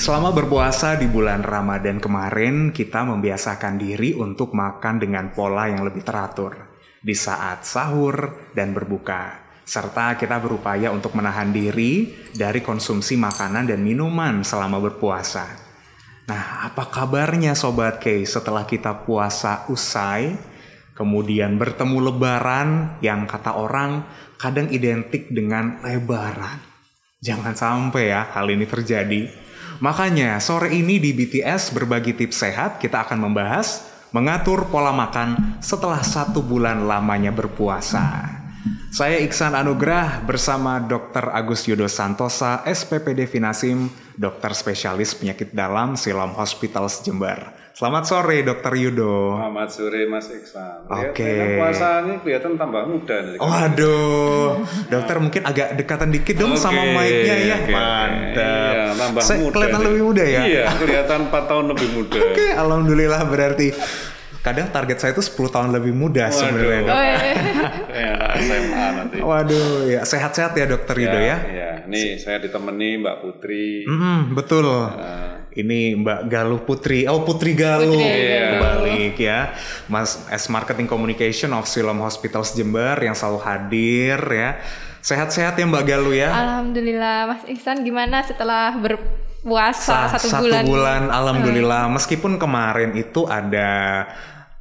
Selama berpuasa di bulan Ramadan kemarin, kita membiasakan diri untuk makan dengan pola yang lebih teratur di saat sahur dan berbuka. Serta kita berupaya untuk menahan diri dari konsumsi makanan dan minuman selama berpuasa. Nah, apa kabarnya Sobat K setelah kita puasa usai, kemudian bertemu Lebaran yang kata orang kadang identik dengan lebaran. Jangan sampai ya hal ini terjadi. Makanya sore ini di BTS Berbagi Tips Sehat kita akan membahas mengatur pola makan setelah 1 bulan lamanya berpuasa. Saya Iksan Anugrah bersama Dr. Agus Yudo Santosa, SPPD Finasim, dokter spesialis penyakit dalam Siloam Hospitals Jember. Selamat sore Dr. Yudo. Selamat sore Mas Iksan. Oke. Puasa ini kelihatan tambah muda nih. Waduh, dokter mungkin agak dekatan dikit dong sama mic-nya ya. Mantap. Iya, tambah Saya muda. kelihatan lebih muda ya? Iya, kelihatan 4 tahun lebih muda. Oke, alhamdulillah berarti. Kadang target saya itu 10 tahun lebih muda sebenarnya. Ya, SMA nanti. Waduh, ya sehat-sehat ya Dokter Yudo ya. Iya, nih saya ditemani Mbak Putri. Betul. Ini Mbak Galuh Putri. Oh, Putri Galuh. Balik ya. Mas as Marketing Communication of Siloam Hospitals Jember yang selalu hadir ya. Sehat-sehat ya Mbak Galuh ya. Alhamdulillah. Mas Iksan gimana setelah berpuasa 1 bulan? 1 bulan, alhamdulillah. Meskipun kemarin itu ada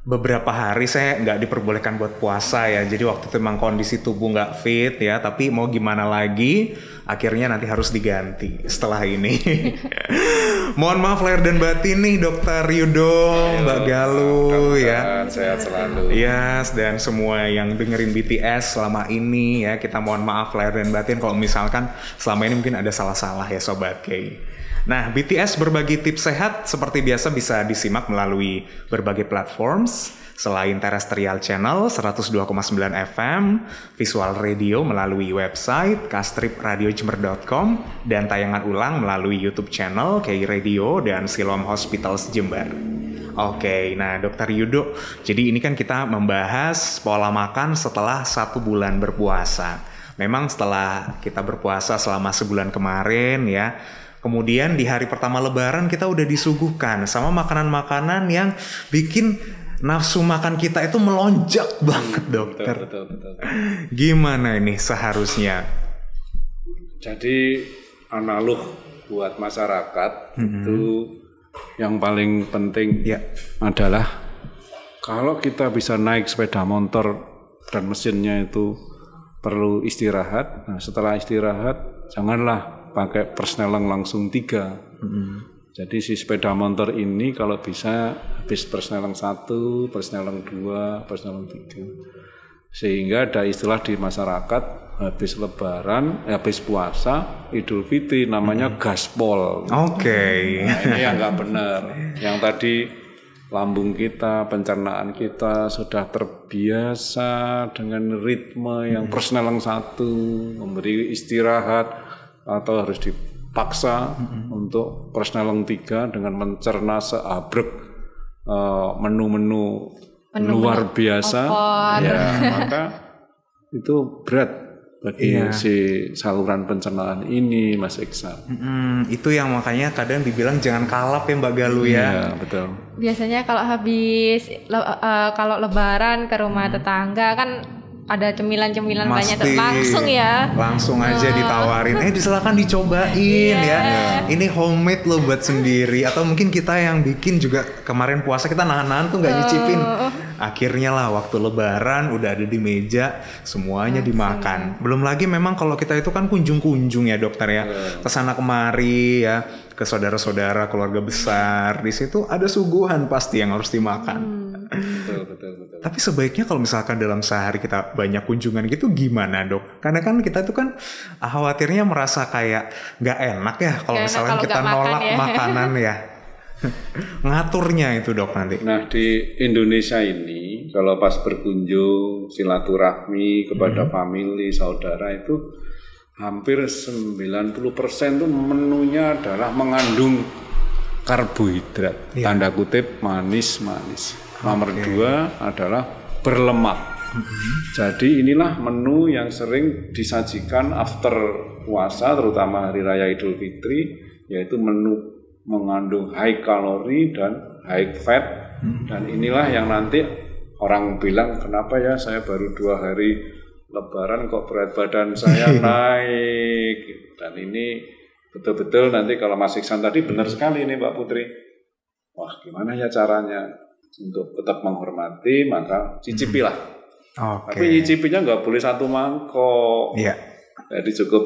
beberapa hari saya nggak diperbolehkan buat puasa ya. Jadi waktu itu memang kondisi tubuh nggak fit ya. Tapi mau gimana lagi, akhirnya nanti harus diganti setelah ini. Mohon maaf lahir dan batin nih Dokter Yudo, Mbak Galuh ya. Sehat selalu. Yes, dan semua yang dengerin BTS selama ini ya, kita mohon maaf lahir dan batin kalau misalkan selama ini mungkin ada salah-salah ya Sobat K. Nah, BTS Berbagi Tips Sehat seperti biasa bisa disimak melalui berbagai platforms. Selain Terrestrial Channel 102,9 FM, visual radio melalui website kastripradiojember.com, dan tayangan ulang melalui YouTube channel KI Radio dan Siloam Hospitals Jember. Oke, nah Dokter Yudo, jadi ini kan kita membahas pola makan setelah 1 bulan berpuasa. Memang setelah kita berpuasa selama sebulan kemarin ya, kemudian di hari pertama Lebaran kita udah disuguhkan sama makanan-makanan yang bikin nafsu makan kita itu melonjak banget dokter. Betul. Gimana ini seharusnya? Jadi analog buat masyarakat itu yang paling penting adalah kalau kita bisa naik sepeda motor dan mesinnya itu perlu istirahat. Nah, setelah istirahat janganlah pakai persneling langsung 3. Jadi si sepeda motor ini kalau bisa habis persneling 1, persneling 2, persneling 3. Sehingga ada istilah di masyarakat habis Lebaran, habis puasa, Idul Fitri namanya gaspol. Oke. Nah, ini yang nggak benar. Yang tadi lambung kita, pencernaan kita sudah terbiasa dengan ritme yang persneling 1, memberi istirahat atau harus dipaksa untuk persneling 3 dengan mencerna seabrek menu-menu luar biasa ya, maka itu berat bagi si saluran pencernaan ini Mas Iksan. Itu yang makanya kadang dibilang jangan kalap ya Mbak Galuh ya. Iya, betul. Biasanya kalau habis kalau Lebaran ke rumah tetangga kan ada cemilan-cemilan banyak tuh, langsung aja ditawarin, silakan dicobain ya. Ini homemade loh buat sendiri. Atau mungkin kita yang bikin juga kemarin puasa kita nahan-nahan tuh nggak nyicipin. Akhirnya lah waktu Lebaran udah ada di meja, semuanya dimakan. Belum lagi memang kalau kita itu kan kunjung-kunjung ya dokter ya, kesana kemari ya, ke saudara-saudara keluarga besar. Di situ ada suguhan pasti yang harus dimakan. Betul. Tapi sebaiknya kalau misalkan dalam sehari kita banyak kunjungan gitu gimana dok? Karena kan kita tuh kan khawatirnya merasa kayak nggak enak ya kalau misalkan kita nolak makanan ya. Ngaturnya itu dok nanti. Nah di Indonesia ini kalau pas berkunjung silaturahmi kepada famili saudara itu hampir 90% tuh menunya adalah mengandung karbohidrat, tanda kutip manis-manis. Nomor 2 adalah berlemak. Jadi inilah menu yang sering disajikan after puasa, terutama hari raya Idul Fitri, yaitu menu mengandung high kalori dan high fat. Dan inilah yang nanti orang bilang, kenapa ya saya baru 2 hari Lebaran kok berat badan saya naik. Dan ini betul-betul nanti kalau Mas Iksan tadi benar sekali nih Mbak Putri. Wah, gimana ya caranya untuk tetap menghormati, maka cicipilah. Tapi nyicipinya nggak boleh 1 mangkok. Jadi cukup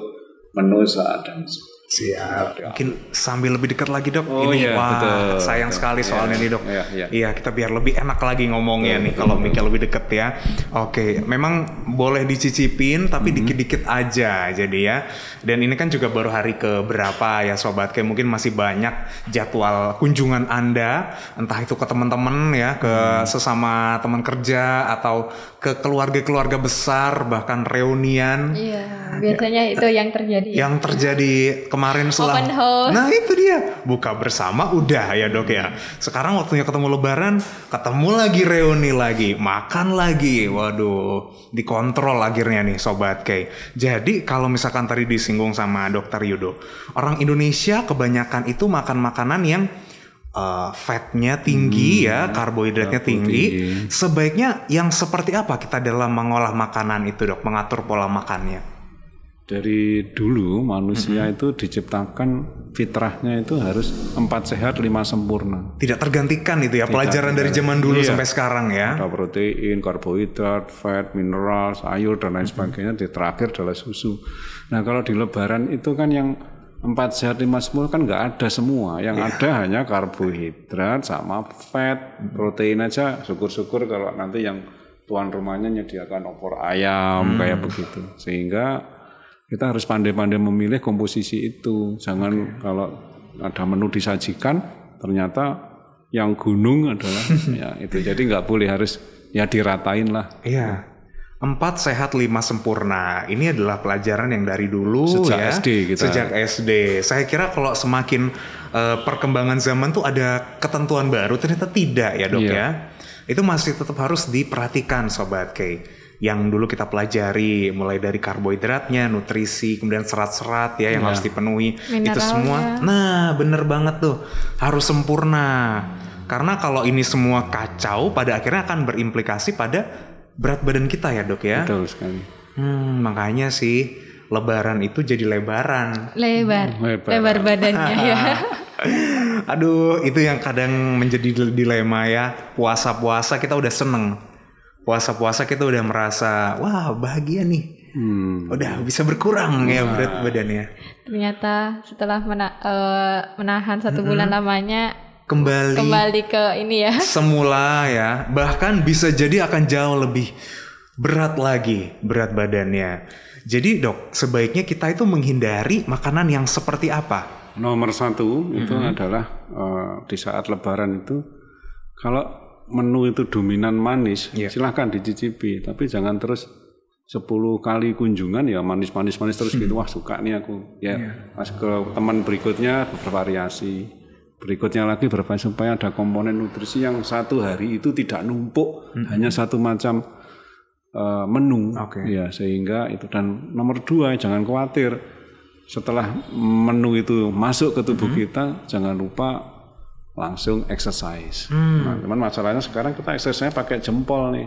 menu seadanya. Siap. Mungkin sambil lebih dekat lagi dok. Ini betul, sayang sekali soalnya nih dok. Iya, kita biar lebih enak lagi ngomongnya nih kalau mic lebih deket ya. Oke, memang boleh dicicipin tapi dikit-dikit aja jadi ya. Dan ini kan juga baru hari keberapa ya sobat, kayak mungkin masih banyak jadwal kunjungan Anda, entah itu ke teman-teman ya, ke sesama teman kerja atau ke keluarga-keluarga besar, bahkan reunian. Iya, biasanya itu yang terjadi. Yang terjadi kemarin setelah. Nah itu dia, buka bersama udah ya dok ya. Sekarang waktunya ketemu Lebaran, ketemu lagi reuni lagi, makan lagi. Waduh, dikontrol akhirnya nih sobat K. Jadi kalau misalkan tadi disinggung sama Dokter Yudo, orang Indonesia kebanyakan itu makan makanan yang fatnya tinggi ya, karbohidratnya tinggi. Sebaiknya yang seperti apa kita dalam mengolah makanan itu dok, mengatur pola makannya? Dari dulu manusia itu diciptakan fitrahnya itu harus 4 sehat 5 sempurna. Tidak tergantikan itu ya, pelajaran dari zaman dulu sampai sekarang ya. Ada protein, karbohidrat, fat, mineral, sayur dan lain sebagainya. Di terakhir adalah susu. Nah kalau di Lebaran itu kan yang 4 sehat 5 sempurna kan nggak ada semua. Yang ada hanya karbohidrat sama fat, protein aja. Syukur-syukur kalau nanti yang tuan rumahnya menyediakan opor ayam kayak begitu. Sehingga kita harus pandai-pandai memilih komposisi itu. Jangan kalau ada menu disajikan ternyata yang gunung adalah ya itu. Jadi nggak boleh, harus ya diratain lah. Iya. 4 sehat 5 sempurna. Ini adalah pelajaran yang dari dulu sejak SD kita. Sejak SD. Saya kira kalau semakin perkembangan zaman tuh ada ketentuan baru, ternyata tidak ya dok ya. Itu masih tetap harus diperhatikan sobat K. Yang dulu kita pelajari mulai dari karbohidratnya, nutrisi, kemudian serat-serat ya yang harus dipenuhi. Mineralnya. Itu semua. Nah, bener banget tuh. Harus sempurna. Karena kalau ini semua kacau, pada akhirnya akan berimplikasi pada berat badan kita ya dok ya. Betul sekali. Makanya sih Lebaran itu jadi lebaran. Lebar badannya ya. Aduh, itu yang kadang menjadi dilema ya. Puasa-puasa kita udah seneng. Puasa-puasa kita udah merasa wah bahagia nih. Udah bisa berkurang ya berat badannya. Ternyata setelah menahan 1 bulan lamanya kembali ke ini ya. Semula ya. Bahkan bisa jadi akan jauh lebih berat lagi berat badannya. Jadi dok, sebaiknya kita itu menghindari makanan yang seperti apa? Nomor 1 itu adalah di saat Lebaran itu kalau menu itu dominan manis, silahkan dicicipi, tapi jangan terus 10 kali kunjungan ya manis terus gitu. Wah suka nih aku pas ke teman berikutnya bervariasi, berikutnya lagi bervariasi supaya ada komponen nutrisi yang 1 hari itu tidak numpuk hanya 1 macam menu ya, sehingga itu. Dan nomor 2 jangan khawatir setelah menu itu masuk ke tubuh kita, jangan lupa langsung exercise. Nah, cuman masalahnya sekarang kita exercise pakai jempol nih.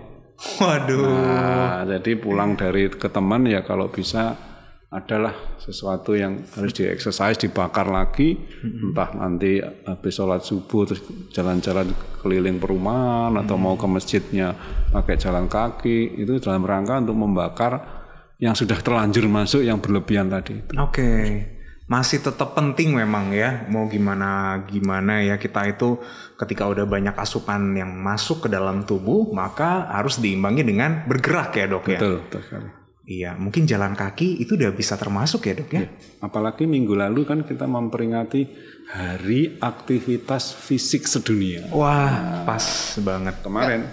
Waduh. Nah, jadi pulang dari ke teman ya kalau bisa adalah sesuatu yang harus di exercise, dibakar lagi. Entah nanti habis sholat subuh terus jalan-jalan keliling perumahan atau mau ke masjidnya pakai jalan kaki, itu dalam rangka untuk membakar yang sudah terlanjur masuk yang berlebihan tadi. Oke. Masih tetap penting memang ya, mau gimana ya, kita itu ketika udah banyak asupan yang masuk ke dalam tubuh maka harus diimbangi dengan bergerak ya dok ya. Betul sekali. Iya, mungkin jalan kaki itu udah bisa termasuk ya dok ya. Apalagi minggu lalu kan kita memperingati Hari Aktivitas Fisik Sedunia. Wah, pas banget kemarin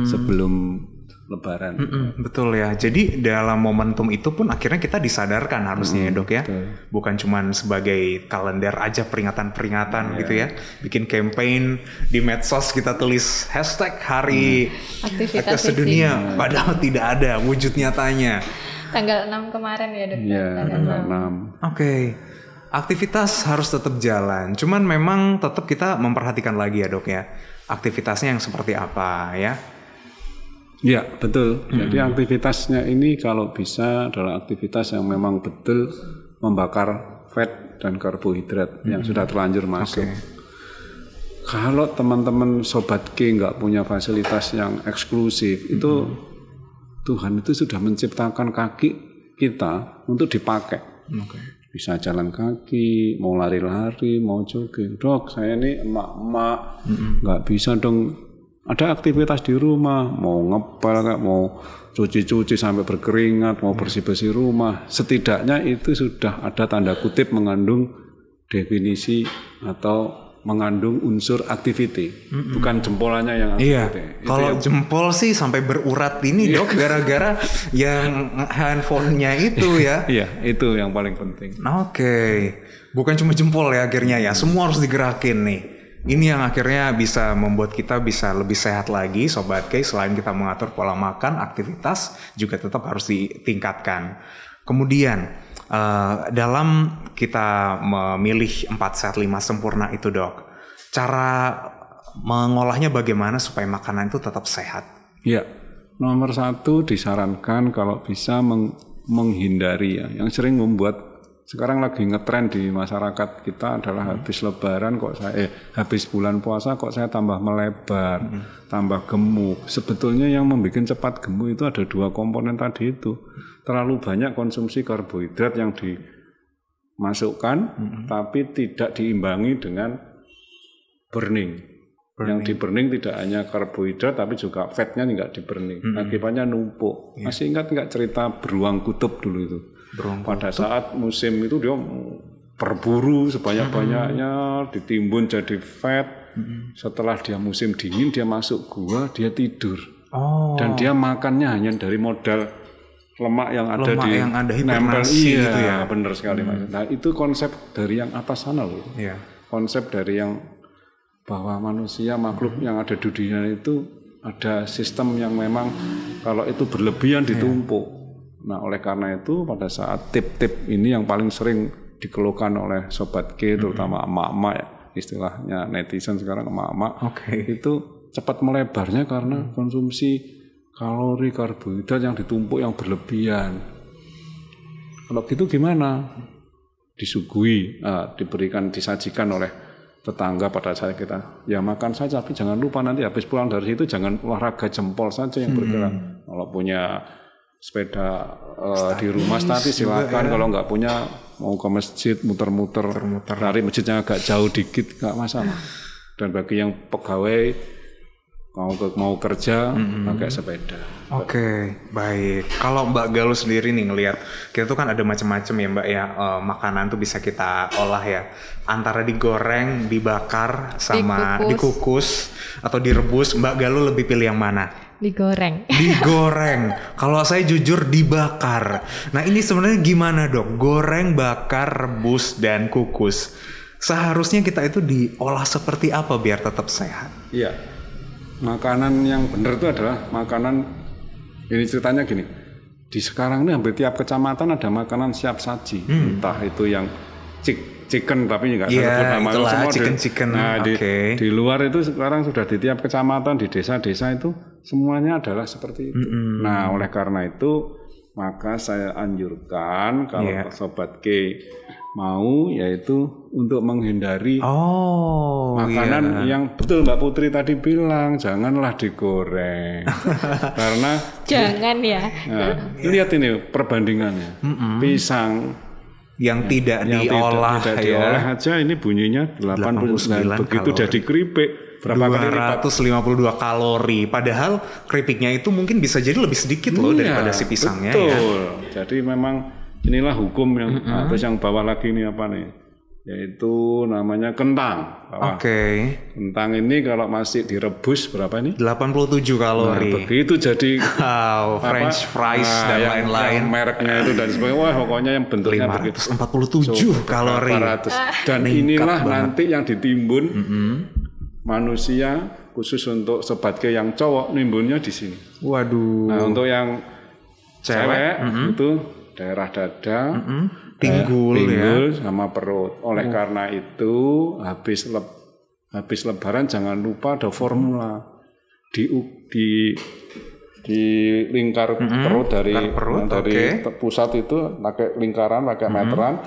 sebelum Lebaran. Betul ya. Jadi dalam momentum itu pun akhirnya kita disadarkan harusnya ya dok ya. Betul. Bukan cuman sebagai kalender aja peringatan-peringatan gitu ya. Bikin campaign di medsos kita tulis hashtag Hari Aktivitas Sedunia. Padahal tidak ada wujud nyatanya. Tanggal 6 kemarin ya dok. Iya, tanggal 6. Oke. aktivitas harus tetap jalan. Cuman memang tetap kita memperhatikan lagi ya dok ya. Aktivitasnya yang seperti apa ya? Ya betul. Jadi aktivitasnya ini kalau bisa adalah aktivitas yang memang betul membakar fat dan karbohidrat yang sudah terlanjur masuk. Kalau teman-teman Sobat K nggak punya fasilitas yang eksklusif, itu Tuhan itu sudah menciptakan kaki kita untuk dipakai. Bisa jalan kaki, mau lari-lari, mau jogging. Dok, saya ini emak-emak, nggak bisa dong. Ada aktivitas di rumah, mau ngepel, mau cuci-cuci sampai berkeringat, mau bersih-bersih rumah. Setidaknya itu sudah ada tanda kutip mengandung definisi atau mengandung unsur activity, bukan jempolannya yang activity. Iya, kalau jempol sih sampai berurat ini dok, gara-gara yang handphonenya itu ya. Iya, itu yang paling penting. Bukan cuma jempol ya akhirnya ya, semua harus digerakin nih. Ini yang akhirnya bisa membuat kita bisa lebih sehat lagi, Sobat K. Selain kita mengatur pola makan, aktivitas juga tetap harus ditingkatkan. Kemudian dalam kita memilih 4 sehat 5 sempurna itu dok, cara mengolahnya bagaimana supaya makanan itu tetap sehat? Ya, nomor 1 disarankan kalau bisa menghindari ya, yang sering membuat sekarang lagi ngetren di masyarakat kita adalah habis lebaran kok habis bulan puasa kok saya tambah melebar, tambah gemuk. Sebetulnya yang membuat cepat gemuk itu ada 2 komponen tadi itu. Terlalu banyak konsumsi karbohidrat yang dimasukkan tapi tidak diimbangi dengan burning. Yang di burning tidak hanya karbohidrat tapi juga fatnya nggak di burning. Akibatnya numpuk. Masih ingat nggak cerita beruang kutub dulu itu? Pada saat musim itu dia berburu sebanyak-banyaknya, ditimbun jadi fat. Setelah dia musim dingin dia masuk gua, dia tidur. Dan dia makannya hanya dari modal lemak yang ada nempel gitu ya. Benar sekali Mas. Nah, itu konsep dari yang atas sana loh. Konsep dari yang bahwa manusia makhluk yang ada di dunia itu ada sistem yang memang kalau itu berlebihan ditumpuk. Nah, oleh karena itu pada saat tip-tip ini yang paling sering dikeluhkan oleh Sobat K, terutama emak-emak ya, istilahnya netizen sekarang emak-emak, itu cepat melebarnya karena konsumsi kalori karbohidrat yang ditumpuk yang berlebihan. Kalau gitu gimana? Disuguhi, disajikan oleh tetangga pada saat kita ya makan saja, tapi jangan lupa nanti habis pulang dari situ jangan olahraga jempol saja yang bergerak. Kalau punya sepeda di rumah statis silakan, kalau nggak punya mau ke masjid muter-muter dari masjidnya agak jauh dikit nggak masalah. Dan bagi yang pegawai mau kerja pakai sepeda. Baik. Kalau Mbak Galuh sendiri nih ngelihat kita tuh kan ada macam-macam ya Mbak ya, makanan tuh bisa kita olah ya, antara digoreng, dibakar, sama dikukus atau direbus. Mbak Galuh lebih pilih yang mana? Digoreng. Kalau saya jujur dibakar. Nah ini sebenarnya gimana dok? Goreng, bakar, rebus, dan kukus. Seharusnya kita itu diolah seperti apa biar tetap sehat? Iya. Makanan yang benar itu adalah makanan, ini ceritanya gini, di sekarang ini hampir tiap kecamatan ada makanan siap saji, entah itu yang chicken tapi nggak sebut nama semua chicken. Nah di luar itu sekarang sudah di tiap kecamatan, di desa-desa itu semuanya adalah seperti itu. Nah oleh karena itu maka saya anjurkan kalau Sobat K mau yaitu untuk menghindari makanan yang betul Mbak Putri tadi bilang janganlah digoreng karena jangan ya. Nah, lihat ini perbandingannya pisang yang tidak diolah aja ini bunyinya 89 begitu kalori. Jadi keripik berapa 252 kalori padahal keripiknya itu mungkin bisa jadi lebih sedikit loh daripada si pisangnya. Betul. Jadi memang inilah hukum yang terus yang bawah lagi ini apa nih? Yaitu namanya kentang. Kentang ini kalau masih direbus berapa ini? 87 kalori. Nah, begitu jadi French fries dan lain-lain. Mereknya itu dan sebagainya. Wah, pokoknya yang bentuknya 547 kalori. Dan inilah nanti yang ditimbun manusia khusus untuk Sobat K yang cowok nimbunnya di sini. Waduh. Nah, untuk yang cewek itu daerah dada pinggul sama perut. Oleh karena itu habis lebaran jangan lupa ada formula di lingkar perut dari pusat itu pakai lingkaran, pakai meteran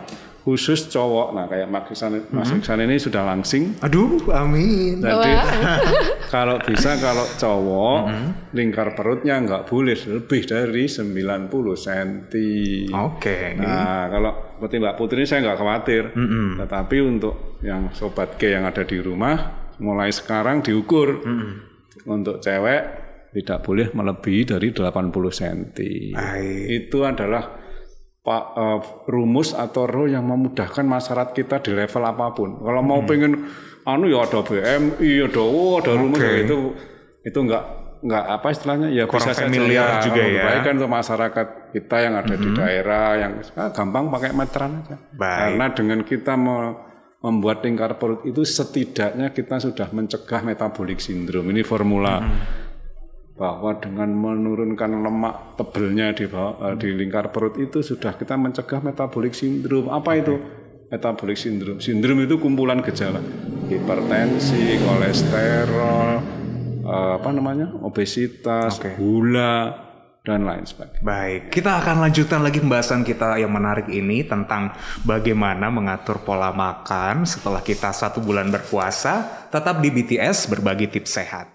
khusus cowok. Nah kayak Mas Iksan ini sudah langsing. Aduh, amin. Jadi kalau cowok lingkar perutnya nggak boleh lebih dari 90 cm. Oke. Nah kalau seperti Mbak Putri ini saya nggak khawatir. Tetapi untuk yang sobat G yang ada di rumah, mulai sekarang diukur. Untuk cewek tidak boleh melebihi dari 80 cm. Itu adalah rumus atau rule yang memudahkan masyarakat kita di level apapun. Kalau mau pengen ya ada BMI, ada rumus itu enggak apa istilahnya ya kurang bisa familiar saja juga ya. Baik kan untuk masyarakat kita yang ada di daerah yang gampang pakai meteran aja. Karena dengan kita membuat lingkar perut itu setidaknya kita sudah mencegah metabolic syndrome. Ini formula bahwa dengan menurunkan lemak tebelnya di lingkar perut itu sudah kita mencegah metabolic syndrome. Apa itu metabolic syndrome? Sindrom itu kumpulan gejala hipertensi, kolesterol, obesitas, gula dan lain sebagainya. Baik, kita akan lanjutkan lagi pembahasan kita yang menarik ini tentang bagaimana mengatur pola makan setelah kita 1 bulan berpuasa. Tetap di BTS berbagi tips sehat.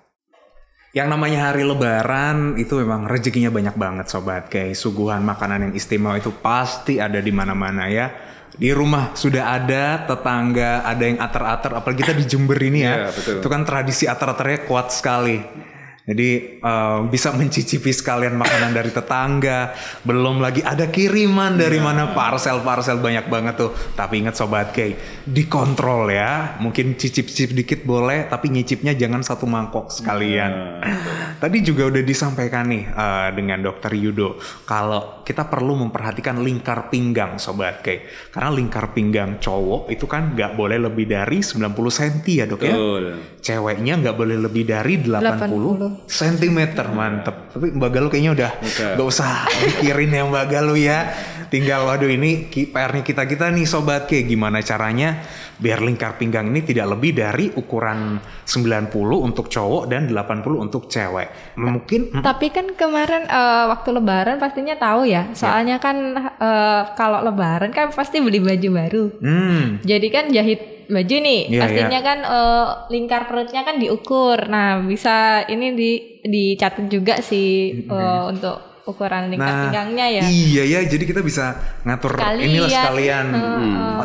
Yang namanya hari lebaran itu memang rezekinya banyak banget sobat. Kayak suguhan makanan yang istimewa itu pasti ada di mana-mana ya. Di rumah sudah ada, tetangga ada yang ater-ater, apalagi kita di Jember ini ya. Itu kan tradisi ater-aternya kuat sekali. Jadi bisa mencicipi sekalian makanan dari tetangga. Belum lagi ada kiriman dari mana, parcel-parcel banyak banget tuh. Tapi ingat sobat K, dikontrol ya. Mungkin cicip-cicip dikit boleh, tapi nyicipnya jangan 1 mangkok sekalian. Tadi juga udah disampaikan nih dengan Dokter Yudo, kalau kita perlu memperhatikan lingkar pinggang sobat K. Karena lingkar pinggang cowok itu kan nggak boleh lebih dari 90 cm ya dok ya. Ceweknya nggak boleh lebih dari 80 cm. Mantep. Tapi Mbak Galuh kayaknya udah gak usah mikirin ya Mbak Galuh ya. Tinggal waduh ini PR-nya kita nih sobat K, gimana caranya biar lingkar pinggang ini tidak lebih dari ukuran 90 untuk cowok dan 80 untuk cewek. Mungkin tapi kan kemarin waktu lebaran pastinya tahu ya. Soalnya kan kalau lebaran kan pasti beli baju baru. Jadi kan jahit baju nih, pastinya kan lingkar perutnya kan diukur. Nah, bisa ini dicatat juga sih untuk ukuran lingkar pinggangnya ya. Iya ya, jadi kita bisa ngatur inilah sekalian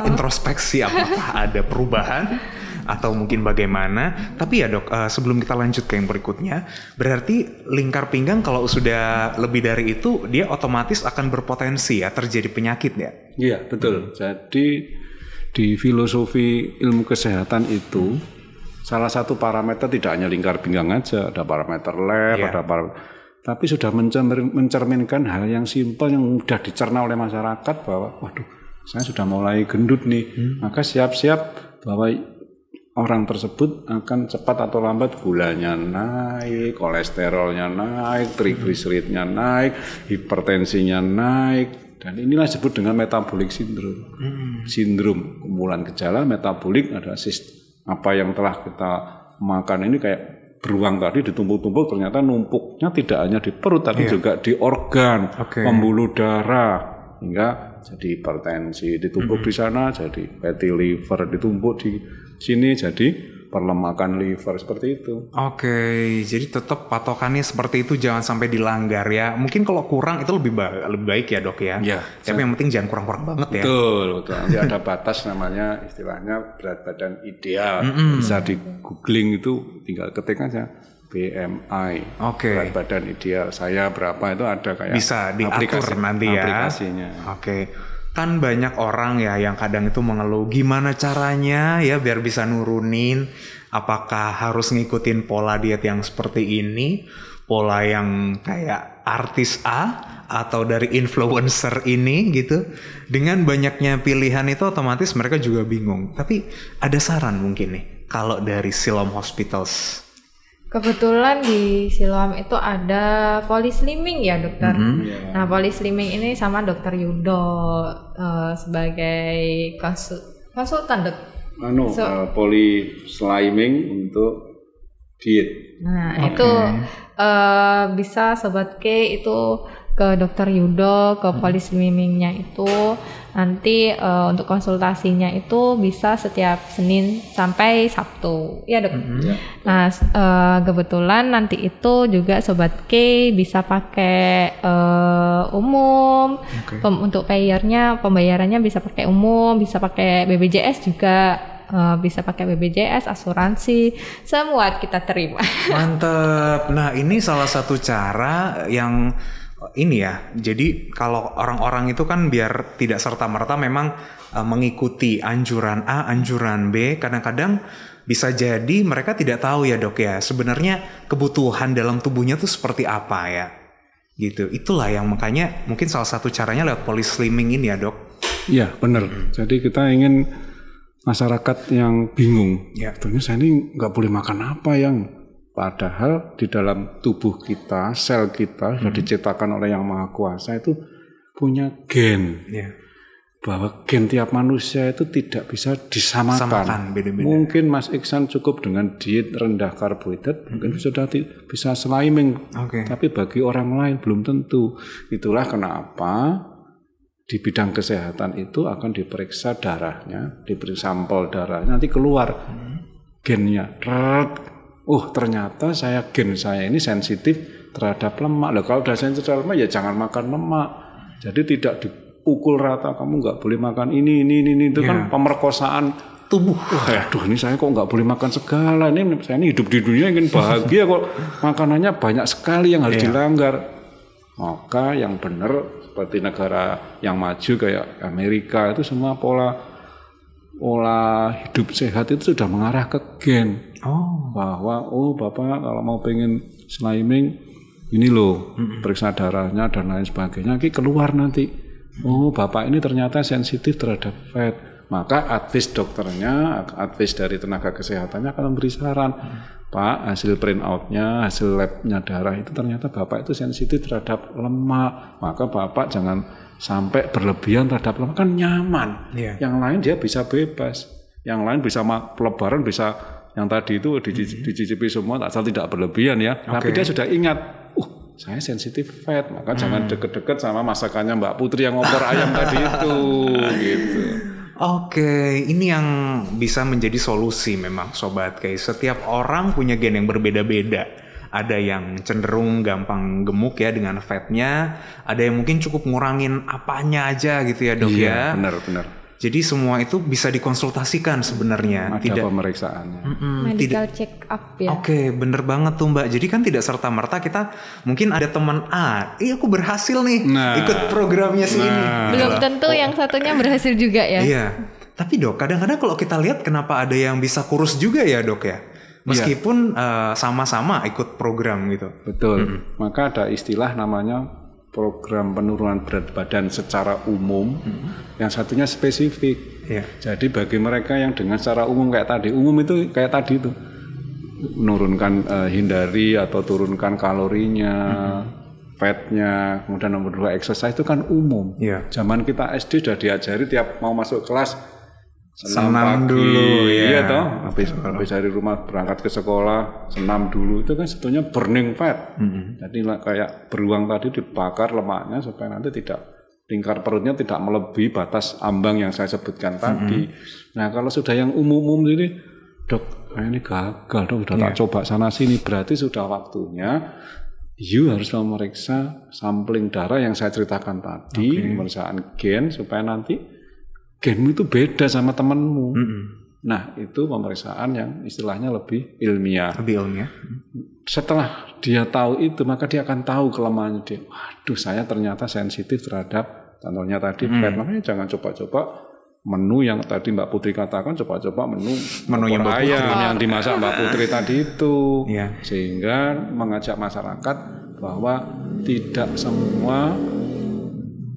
introspeksi apakah ada perubahan atau mungkin bagaimana. Tapi ya dok, sebelum kita lanjut ke yang berikutnya, berarti lingkar pinggang kalau sudah lebih dari itu dia otomatis akan berpotensi ya terjadi penyakit ya? Iya betul. Jadi di filosofi ilmu kesehatan itu salah satu parameter tidak hanya lingkar pinggang aja, ada parameter lab, ada tapi sudah mencerminkan hal yang simpel yang mudah dicerna oleh masyarakat bahwa waduh saya sudah mulai gendut nih, maka siap-siap bahwa orang tersebut akan cepat atau lambat gulanya naik, kolesterolnya naik, trigliseridnya naik, hipertensinya naik, dan inilah disebut dengan metabolic syndrome. Sindrom kumpulan gejala metabolik adalah apa yang telah kita makan ini kayak beruang tadi ditumpuk-tumpuk, ternyata numpuknya tidak hanya di perut tapi juga di organ, pembuluh darah, hingga jadi hipertensi, ditumpuk di sana jadi fatty liver, ditumpuk di sini jadi perlemakan liver, seperti itu. Jadi tetap patokannya seperti itu, jangan sampai dilanggar ya. Mungkin kalau kurang itu lebih baik ya dok ya. Tapi yang penting jangan kurang-kurang banget ya. Betul. Nanti ada batas namanya istilahnya berat badan ideal. Bisa di googling itu tinggal ketik aja BMI. Berat badan ideal saya berapa, itu ada kayak bisa diatur nanti ya aplikasinya. Kan banyak orang ya yang kadang itu mengeluh gimana caranya ya biar bisa nurunin, apakah harus ngikutin pola diet yang seperti ini, pola yang kayak artis A atau dari influencer ini gitu. Dengan banyaknya pilihan itu otomatis mereka juga bingung. Tapi ada saran mungkin nih kalau dari Siloam Hospitals. Kebetulan di Siloam itu ada polislimming ya dokter. Nah polislimming ini sama dokter Yudo sebagai konsultan dok. Polislimming untuk diet. Nah itu bisa Sobat K itu ke dokter Yudo, ke polislimmingnya itu nanti untuk konsultasinya itu bisa setiap Senin sampai Sabtu ya dok. Nah kebetulan nanti itu juga Sobat K bisa pakai umum. Untuk pembayarannya bisa pakai umum, bisa pakai BPJS juga. Bisa pakai BPJS, asuransi, semua kita terima. Mantep. Nah ini salah satu cara yang ini ya. Jadi kalau orang-orang itu kan biar tidak serta-merta memang mengikuti anjuran A, anjuran B, kadang-kadang bisa jadi mereka tidak tahu ya dok ya. Sebenarnya kebutuhan dalam tubuhnya tuh seperti apa ya. Gitu. Itulah yang makanya mungkin salah satu caranya lewat polislimming ini ya dok. Iya benar. Jadi kita ingin masyarakat yang bingung. Ya, ternyata saya ini nggak boleh makan apa yang padahal di dalam tubuh kita, sel kita sudah diciptakan oleh Yang Maha Kuasa itu punya gen. Bahwa gen tiap manusia itu tidak bisa disamakan. Beda-beda. Mungkin Mas Iksan cukup dengan diet rendah karbohidrat, mungkin sudah bisa slimming. Tapi bagi orang lain belum tentu. Itulah kenapa di bidang kesehatan itu akan diperiksa darahnya, diberi sampel darahnya, nanti keluar gennya. Ternyata gen saya ini sensitif terhadap lemak. Loh, kalau udah sensitif terhadap lemak ya jangan makan lemak. Jadi tidak dipukul rata, kamu nggak boleh makan ini itu kan pemerkosaan tubuh. Aduh ini saya kok nggak boleh makan segala. Saya ini hidup di dunia ingin bahagia kok makanannya banyak sekali yang harus dilanggar. Maka yang benar seperti negara yang maju kayak Amerika itu semua pola hidup sehat itu sudah mengarah ke gen. Bahwa Bapak kalau mau pengen slimming ini loh periksa darahnya dan lain sebagainya, nanti keluar nanti Bapak ini ternyata sensitif terhadap fat. Maka advis dokternya, advis dari tenaga kesehatannya akan memberi saran, Pak, hasil print out-nya, hasil lab-nya darah itu ternyata Bapak itu sensitif terhadap lemak. Maka Bapak jangan sampai berlebihan terhadap lemak, kan nyaman. Yang lain dia bisa bebas. Yang lain bisa pelebaran, bisa yang tadi itu dicicipi semua, asal tidak berlebihan ya. Tapi dia sudah ingat, saya sensitif fat, maka jangan deket-deket sama masakannya Mbak Putri yang ngopor ayam tadi itu, gitu. Ini yang bisa menjadi solusi memang Sobat K. Setiap orang punya gen yang berbeda-beda. Ada yang cenderung gampang gemuk ya dengan fatnya, ada yang mungkin cukup ngurangin apanya aja gitu ya dok ya. Benar. Jadi semua itu bisa dikonsultasikan sebenarnya. Ada pemeriksaannya. Medical check up ya. Bener banget tuh Mbak. Jadi kan tidak serta-merta kita mungkin ada teman A, aku berhasil nih ikut programnya ini. Belum tentu yang satunya berhasil juga ya. Iya. Tapi dok, kadang-kadang kalau kita lihat kenapa ada yang bisa kurus juga ya dok ya? Meskipun sama-sama ikut program gitu. Betul. Maka ada istilah namanya program penurunan berat badan secara umum, yang satunya spesifik. Jadi bagi mereka yang dengan secara umum kayak tadi, umum itu kayak tadi itu menurunkan, hindari atau turunkan kalorinya, fatnya, kemudian nomor 2 exercise itu kan umum. Zaman kita SD sudah diajari tiap mau masuk kelas senam dulu habis dari rumah berangkat ke sekolah senam dulu, itu kan sebetulnya burning fat. Jadi kayak beruang tadi dibakar lemaknya supaya nanti lingkar perutnya tidak melebihi batas ambang yang saya sebutkan tadi. Nah kalau sudah yang umum ini, dok ini gagal dok, sudah tak coba sana sini, berarti sudah waktunya harus memeriksa sampling darah yang saya ceritakan tadi, pemeriksaan gen supaya nanti genmu itu beda sama temanmu. Nah, itu pemeriksaan yang istilahnya lebih ilmiah. Setelah dia tahu itu, maka dia akan tahu kelemahannya dia. Waduh, saya ternyata sensitif terhadap, contohnya tadi fat. Makanya jangan coba-coba menu yang tadi Mbak Putri katakan, coba-coba menu yang ayam yang dimasak Mbak Putri tadi itu. Sehingga mengajak masyarakat bahwa tidak semua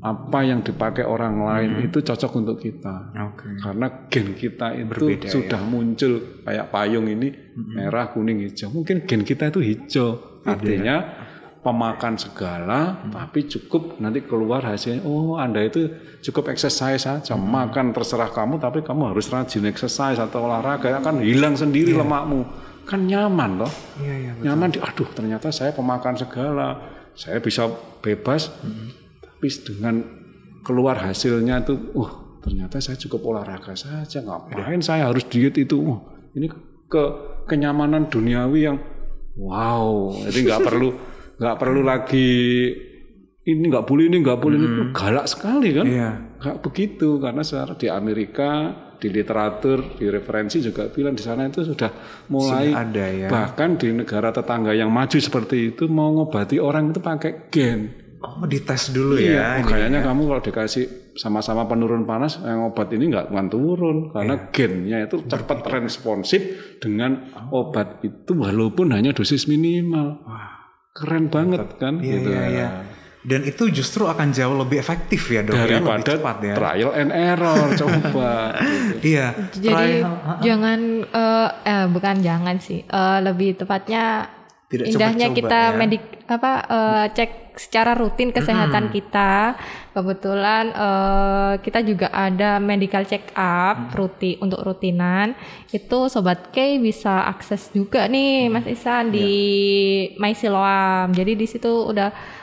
apa yang dipakai orang lain itu cocok untuk kita. Karena gen kita itu berbeda, sudah muncul kayak payung ini merah, kuning, hijau. Mungkin gen kita itu hijau. Artinya pemakan segala, tapi cukup nanti keluar hasilnya. Oh, Anda itu cukup exercise saja, makan terserah kamu, tapi kamu harus rajin exercise atau olahraga, akan hilang sendiri lemakmu. Kan nyaman loh. Nyaman aduh ternyata saya pemakan segala, saya bisa bebas, tapi dengan keluar hasilnya itu, ternyata saya cukup olahraga saja, ngapain saya harus diet itu? Ini kenyamanan duniawi yang wow, jadi nggak perlu lagi ini nggak boleh ini galak sekali kan? Nggak begitu, karena di Amerika di literatur di referensi juga bilang di sana itu sudah mulai ada, ya. Bahkan di negara tetangga yang maju seperti itu mau ngobati orang itu pakai gen. Oh, dites dulu ya. Kayaknya kamu kalau dikasih sama-sama penurun panas, yang obat ini nggak akan turun karena gennya itu cepat responsif dengan obat itu walaupun hanya dosis minimal. Keren banget kan? Gitu. Dan itu justru akan jauh lebih efektif ya dok, daripada lebih cepat ya. Trial and error coba. Iya. Jadi jangan bukan jangan sih, lebih tepatnya tidak indahnya coba-coba, kita cek secara rutin kesehatan kita. Kebetulan kita juga ada medical check up untuk rutinan. Itu Sobat K bisa akses juga nih Mas Ihsan di My Siloam. Jadi di situ udah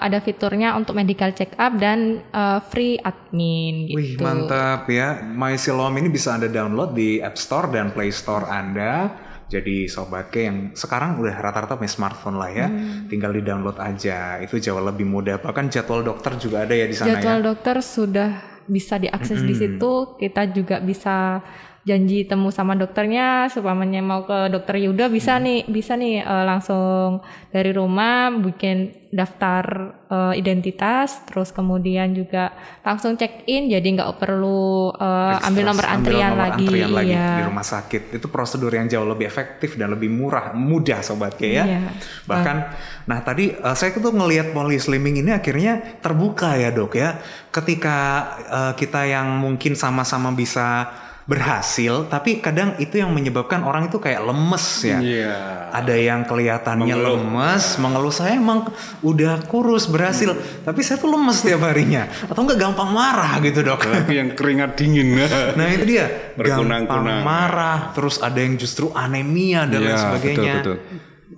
ada fiturnya untuk medical check up dan free admin gitu. Wih, mantap ya. My Siloam ini bisa Anda download di App Store dan Play Store Anda. Jadi Sobat K yang sekarang udah rata-rata punya smartphone lah ya, tinggal di-download aja. Itu jauh lebih mudah. Bahkan jadwal dokter juga ada ya di sana. Jadwal dokter sudah bisa diakses di situ. Kita juga bisa janji temu sama dokternya, supamanya mau ke dokter Yuda bisa nih langsung dari rumah bikin daftar identitas, terus kemudian juga langsung check in, jadi nggak perlu ambil nomor antrian lagi di rumah sakit. Itu prosedur yang jauh lebih efektif dan lebih mudah Sobat K ya. Bahkan nah tadi saya tuh ngelihat polyslimming ini akhirnya terbuka ya dok ya, ketika kita yang mungkin sama-sama bisa berhasil, tapi kadang itu yang menyebabkan orang itu kayak lemes ya. Ada yang kelihatannya lemes, mengeluh, saya emang udah kurus berhasil, tapi saya tuh lemes tiap harinya, atau enggak gampang marah gitu dok. Yang keringat dingin. Nah itu dia, gampang marah, terus ada yang justru anemia dan lain sebagainya. Betul.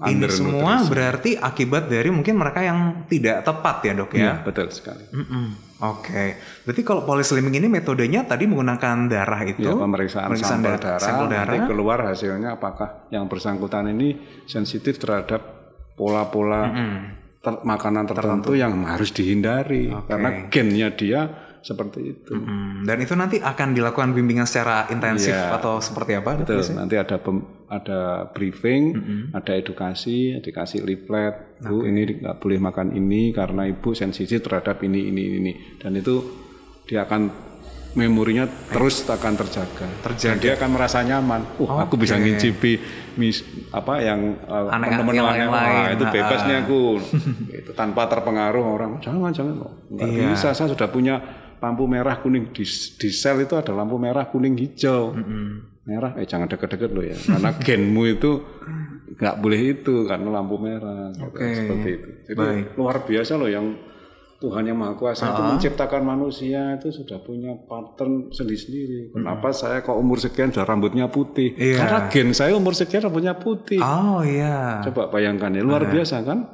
Ini semua berarti akibat dari mungkin mereka yang tidak tepat ya dok ya. Iya betul sekali. Oke, berarti kalau polyslimming ini metodenya tadi menggunakan darah itu, pemeriksaan sampel darah, nanti keluar hasilnya apakah yang bersangkutan ini sensitif terhadap pola-pola makanan tertentu yang harus dihindari karena gennya dia seperti itu. Dan itu nanti akan dilakukan bimbingan secara intensif atau seperti apa? Betul. Nanti ada briefing, ada edukasi leaflet. Bu, ini nggak boleh makan ini karena ibu sensitif terhadap ini. Dan itu dia akan memorinya terus akan terjaga. Dan dia akan merasa nyaman. Aku bisa ngicipi yang teman-teman lain. Itu bebas nih aku. Gitu, tanpa terpengaruh orang. Jangan. Nggak bisa. Saya sudah punya lampu merah kuning di sel itu ada lampu merah kuning hijau. Merah jangan deket-deket loh ya, karena genmu itu nggak boleh itu karena lampu merah. Seperti itu. Jadi luar biasa loh yang Tuhan yang Maha Kuasa itu menciptakan manusia itu sudah punya pattern sendiri-sendiri. Kenapa saya kok umur sekian sudah rambutnya putih? Karena gen saya umur sekian rambutnya putih. Coba bayangkan ya, luar biasa kan?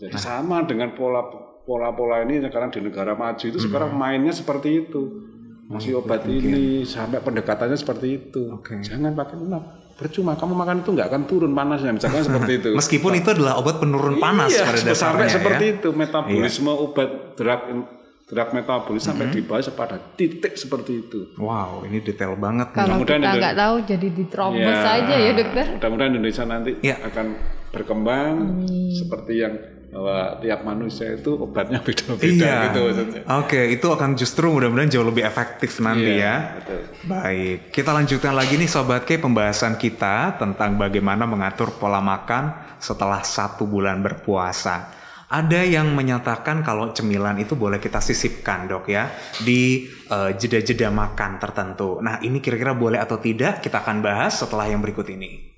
Jadi sama dengan pola-pola ini sekarang di negara maju itu sekarang mainnya seperti itu. Masih obat ini sampai pendekatannya seperti itu. Jangan pakai percuma kamu makan itu nggak akan turun panasnya misalkan seperti itu. Meskipun itu adalah obat penurun panas pada dasarnya sampai seperti itu metabolisme obat drug metabolis sampai dibahas pada titik seperti itu. Wow, ini detail banget. Kalau kita nggak tahu jadi diterobos aja ya dokter. Mudah-mudahan Indonesia nanti akan berkembang seperti yang bahwa tiap manusia itu obatnya beda-beda gitu maksudnya. Itu akan justru mudah-mudahan jauh lebih efektif nanti ya. Betul. Baik, kita lanjutkan lagi nih Sobat K pembahasan kita tentang bagaimana mengatur pola makan setelah 1 bulan berpuasa. Ada yang menyatakan kalau cemilan itu boleh kita sisipkan, Dok, ya, di jeda-jeda makan tertentu. Nah, ini kira-kira boleh atau tidak kita akan bahas setelah yang berikut ini.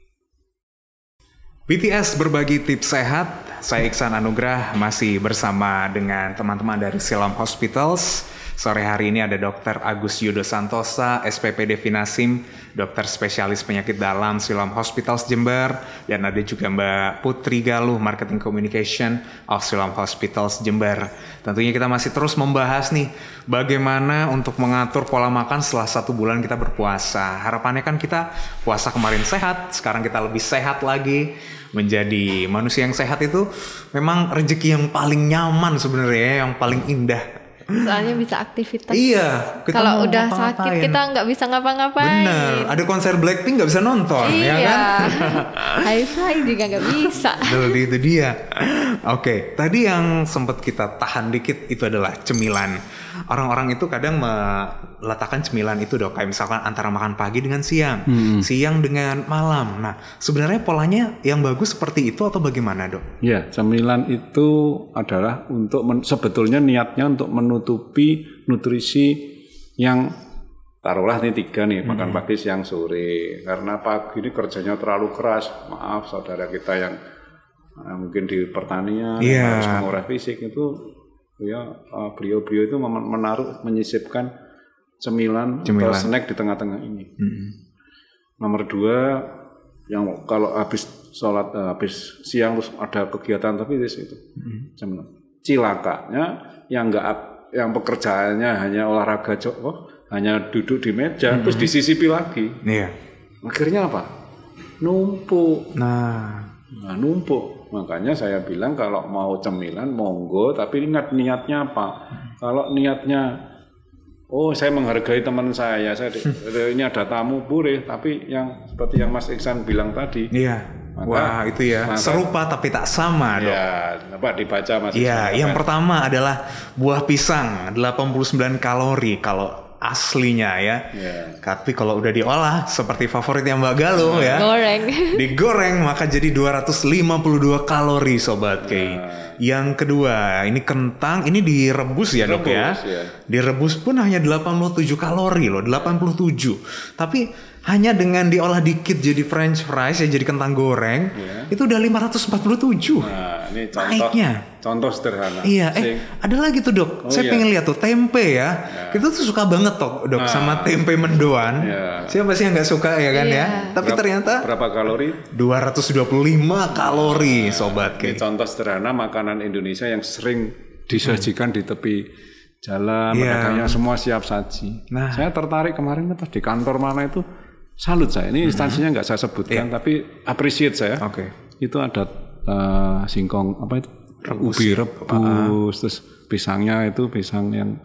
BTS berbagi tips sehat. Saya Iksan Anugrah masih bersama dengan teman-teman dari Siloam Hospitals. Sore hari ini ada Dr. Agus Yudo Santosa, SPPD Finasim, dokter spesialis penyakit dalam Siloam Hospitals Jember, dan ada juga Mbak Putri Galuh, Marketing Communication of Siloam Hospitals Jember. Tentunya kita masih terus membahas nih bagaimana untuk mengatur pola makan setelah 1 bulan kita berpuasa. Harapannya kan kita puasa kemarin sehat, sekarang kita lebih sehat lagi. Menjadi manusia yang sehat itu memang rezeki yang paling nyaman sebenarnya, yang paling indah. Soalnya bisa aktivitas. Iya. Kalau udah sakit kita nggak bisa ngapa-ngapain. Bener. Ada konser Blackpink nggak bisa nonton, iya. Ya kan? High five juga nggak bisa. Itu dia. Oke, tadi yang sempat kita tahan dikit itu adalah cemilan. Orang-orang itu kadang meletakkan cemilan itu, Dok, kayak misalkan antara makan pagi dengan siang, siang dengan malam. Nah, sebenarnya polanya yang bagus seperti itu atau bagaimana, Dok? Ya, cemilan itu adalah untuk sebetulnya niatnya untuk menutupi nutrisi yang taruhlah nih 3 nih, makan pagi, siang, sore. Karena pagi ini kerjanya terlalu keras. Maaf saudara kita yang mungkin di pertanian yang harus mengurai fisik itu. Ya, beliau-beliau itu menyisipkan cemilan atau snack di tengah-tengah ini. Nomor 2, yang kalau habis sholat, habis siang terus ada kegiatan tapi itu cemilan. Cilakanya yang pekerjaannya hanya olahraga, hanya duduk di meja terus disisipi lagi. Akhirnya apa? Numpuk. Nah, numpuk. Makanya saya bilang kalau mau cemilan monggo, tapi ingat niatnya apa. Kalau niatnya saya menghargai teman saya ini ada tamu boleh, tapi yang seperti yang Mas Iksan bilang tadi. Iya. Wah, itu ya. Serupa tapi tak sama, Dok. Ya, coba dibaca Mas Iksan. Iya, yang pertama adalah buah pisang 89 kalori kalau aslinya ya. Tapi kalau udah diolah seperti favoritnya Mbak Galuh ya. Digoreng maka jadi 252 kalori, Sobat Kei. Yang kedua, ini kentang, ini direbus ya, Dok, ya. Direbus pun hanya 87 kalori loh, 87. Tapi hanya dengan diolah dikit jadi french fries ya, jadi kentang goreng, itu udah 547. Nah, ini contoh sederhana. Iya, ada lagi tuh, Dok. Saya pengen lihat tuh tempe ya. Kita tuh suka banget toh, Dok, sama tempe mendoan. Siapa sih yang nggak suka ya kan ya? Tapi ternyata berapa kalori? 225 kalori, Sobat. Ini contoh sederhana makanan Indonesia yang sering disajikan di tepi jalan, pedagangnya semua siap saji. Nah, saya tertarik kemarin pas di kantor mana itu. Salut saya, ini instansinya nggak saya sebutkan, tapi appreciate saya. Itu ada singkong itu ubi rebus, terus pisangnya itu pisang yang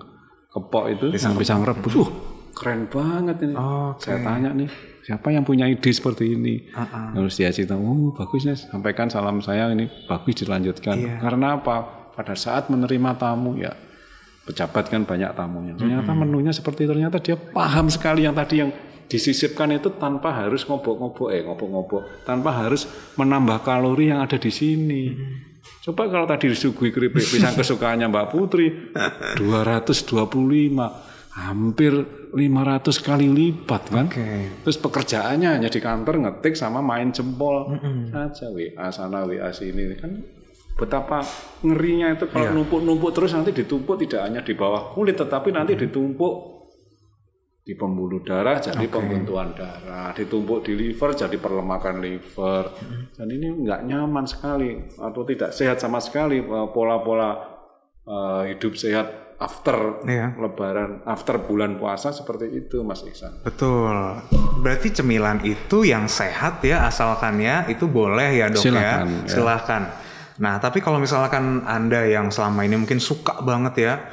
kepok itu, pisang rebus. Keren banget ini. Saya tanya nih, siapa yang punya ide seperti ini? Terus dia cerita, bagusnya, sampaikan salam saya ini bagus dilanjutkan. Karena apa? Pada saat menerima tamu ya, pejabat kan banyak tamunya. Ternyata menunya seperti itu, ternyata dia paham sekali yang tadi yang disisipkan itu tanpa harus ngobok-ngobok, tanpa harus menambah kalori yang ada di sini. Coba kalau tadi disuguhi keripik pisang kesukaannya Mbak Putri, 225, hampir 500 kali lipat kan. Terus pekerjaannya hanya di kantor ngetik sama main jempol saja, WA sana WA sini kan. Betapa ngerinya itu kalau numpuk-numpuk terus, nanti ditumpuk tidak hanya di bawah kulit tetapi nanti ditumpuk di pembuluh darah jadi pembuntuan darah, ditumpuk di liver jadi perlemakan liver. Dan ini nggak nyaman sekali atau tidak sehat sama sekali pola-pola hidup sehat after Lebaran, after bulan puasa seperti itu, Mas Iksan. Betul. Berarti cemilan itu yang sehat ya, asalkan ya itu boleh ya, Dok. Silakan. Nah, tapi kalau misalkan Anda yang selama ini mungkin suka banget ya,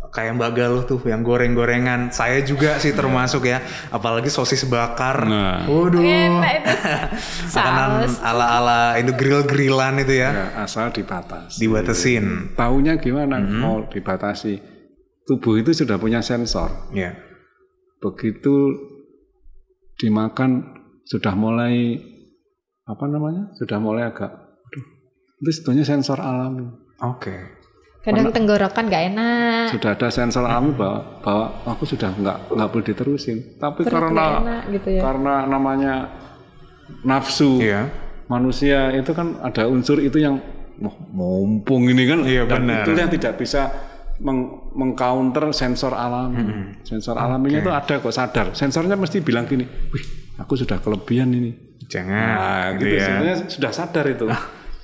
kayak Mbak Galuh tuh yang goreng-gorengan, saya juga sih termasuk ya, apalagi sosis bakar. Waduh, makanan ala-ala itu grill-grillan itu ya. Asal dibatasin. Taunya gimana? Mau dibatasi, tubuh itu sudah punya sensor. Begitu dimakan sudah mulai sudah mulai agak, itu sebetulnya sensor alami. Oke. Kadang tenggorokan nggak enak. Sudah ada sensor alami bahwa aku sudah nggak boleh diterusin. Tapi karena gitu ya. karena namanya nafsu manusia itu kan ada unsur itu yang mumpung ini kan, dan itu yang tidak bisa mengcounter sensor alami. Sensor alaminya itu ada kok, sadar. Sensornya mesti bilang gini, wih, aku sudah kelebihan ini. Jangan. Nah, gitu ya. Sebenarnya sudah sadar itu.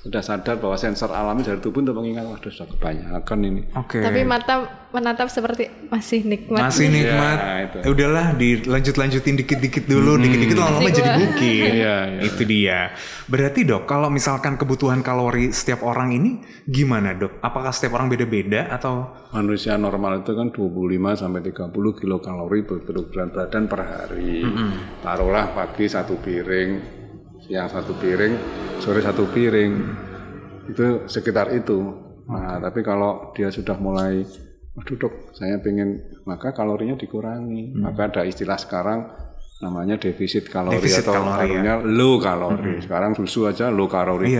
Sudah sadar bahwa sensor alami dari tubuh untuk mengingat, waduh sudah kebanyakan ini. Tapi mata menatap seperti masih nikmat. Masih nikmat. Ya, udahlah dilanjutin dikit-dikit dulu, dikit-dikit lama-lama jadi bukit. Itu dia. Berarti Dok, kalau misalkan kebutuhan kalori setiap orang ini gimana Dok? Apakah setiap orang beda-beda atau? Manusia normal itu kan 25 sampai 30 kilokalori per kilogram badan per hari. Taruhlah pagi 1 piring, siang 1 piring, sore 1 piring, itu sekitar itu. Nah, tapi kalau dia sudah mulai, aduh Dok, saya pengen, maka kalorinya dikurangi. Maka ada istilah sekarang namanya defisit kalori atau kalorinya low kalori. Sekarang susu aja low kalori.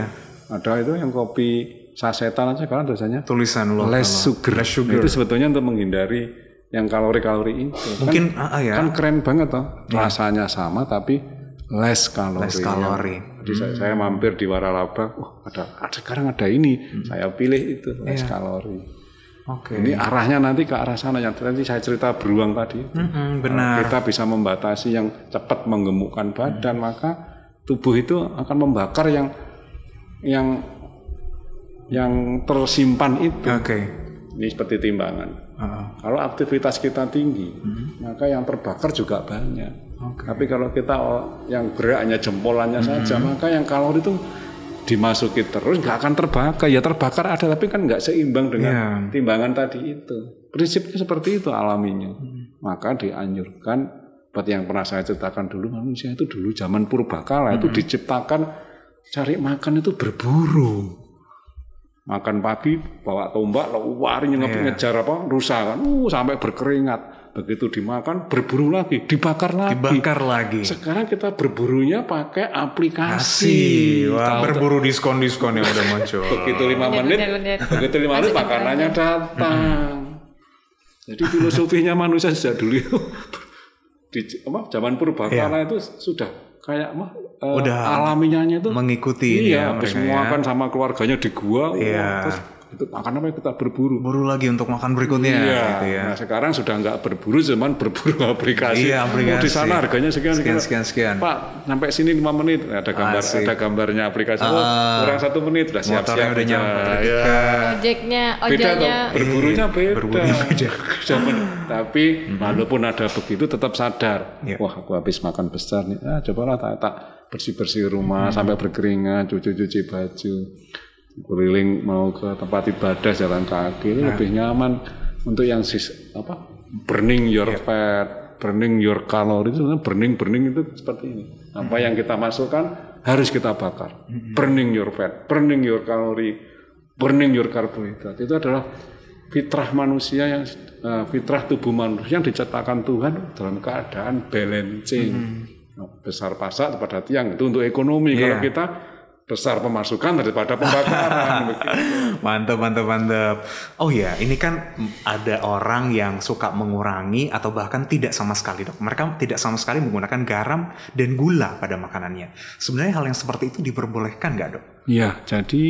Ada itu yang kopi sasetan aja sekarang tulisannya tulisan less sugar. Itu sebetulnya untuk menghindari yang kalori-kalori itu. Mungkin kan keren banget toh. Rasanya sama tapi less kalori. Jadi saya mampir di Waralaba, ada sekarang ada ini, saya pilih itu less kalori. Ini arahnya nanti ke arah sana yang tadi saya cerita beruang tadi. Benar. Kita bisa membatasi yang cepat menggemukkan badan, maka tubuh itu akan membakar yang tersimpan itu. Ini seperti timbangan. Kalau aktivitas kita tinggi, maka yang terbakar juga banyak. Tapi kalau kita yang gerak hanya jempolannya saja, maka yang kalori itu dimasuki terus nggak akan terbakar. Ya terbakar ada, tapi kan nggak seimbang dengan timbangan tadi itu. Prinsipnya seperti itu alaminya. Maka dianjurkan, seperti yang pernah saya ceritakan dulu, manusia itu dulu zaman purbakala itu diciptakan cari makan itu berburu. Makan pagi bawa tombak, lari ngejar rusa kan, sampai berkeringat. Begitu dimakan, berburu lagi, dibakar lagi. Sekarang kita berburunya pakai aplikasi. Wah, berburu diskon-diskon yang udah muncul. Begitu 5 menit, begitu 5 menit makanannya datang. Jadi filosofinya manusia sejak dulu di zaman purbakala itu sudah kayak alaminya itu mengikuti. Semua kan sama keluarganya di gua. Terus itu makan apa kita berburu lagi untuk makan berikutnya. Gitu ya. Nah, sekarang sudah nggak berburu, cuman berburu aplikasi. Di sana harganya sekian. Pak, sampai sini 5 menit ada gambarnya aplikasi. Kurang 1 menit sudah siap-siap udah nyampe. Ojeknya berburunya beda. Tapi walaupun ada begitu tetap sadar. Wah, aku habis makan besar nih. Cobalah tak bersih-bersih rumah sampai berkeringat, cuci baju. Keliling mau ke tempat ibadah jalan kaki itu lebih nyaman untuk yang burning your fat, burning your kalori itu burning itu seperti ini. Apa yang kita masukkan harus kita bakar. Burning your fat, burning your kalori, burning your karbohidrat. Itu adalah fitrah manusia yang fitrah tubuh manusia yang diciptakan Tuhan dalam keadaan balancing. Besar pasak pada tiang itu untuk ekonomi. Kalau kita besar pemasukan daripada pembakaran. Mantap. Oh ya, ini kan ada orang yang suka mengurangi atau bahkan tidak sama sekali Dok. Mereka tidak sama sekali menggunakan garam dan gula pada makanannya. Sebenarnya hal yang seperti itu diperbolehkan nggak Dok? Iya, jadi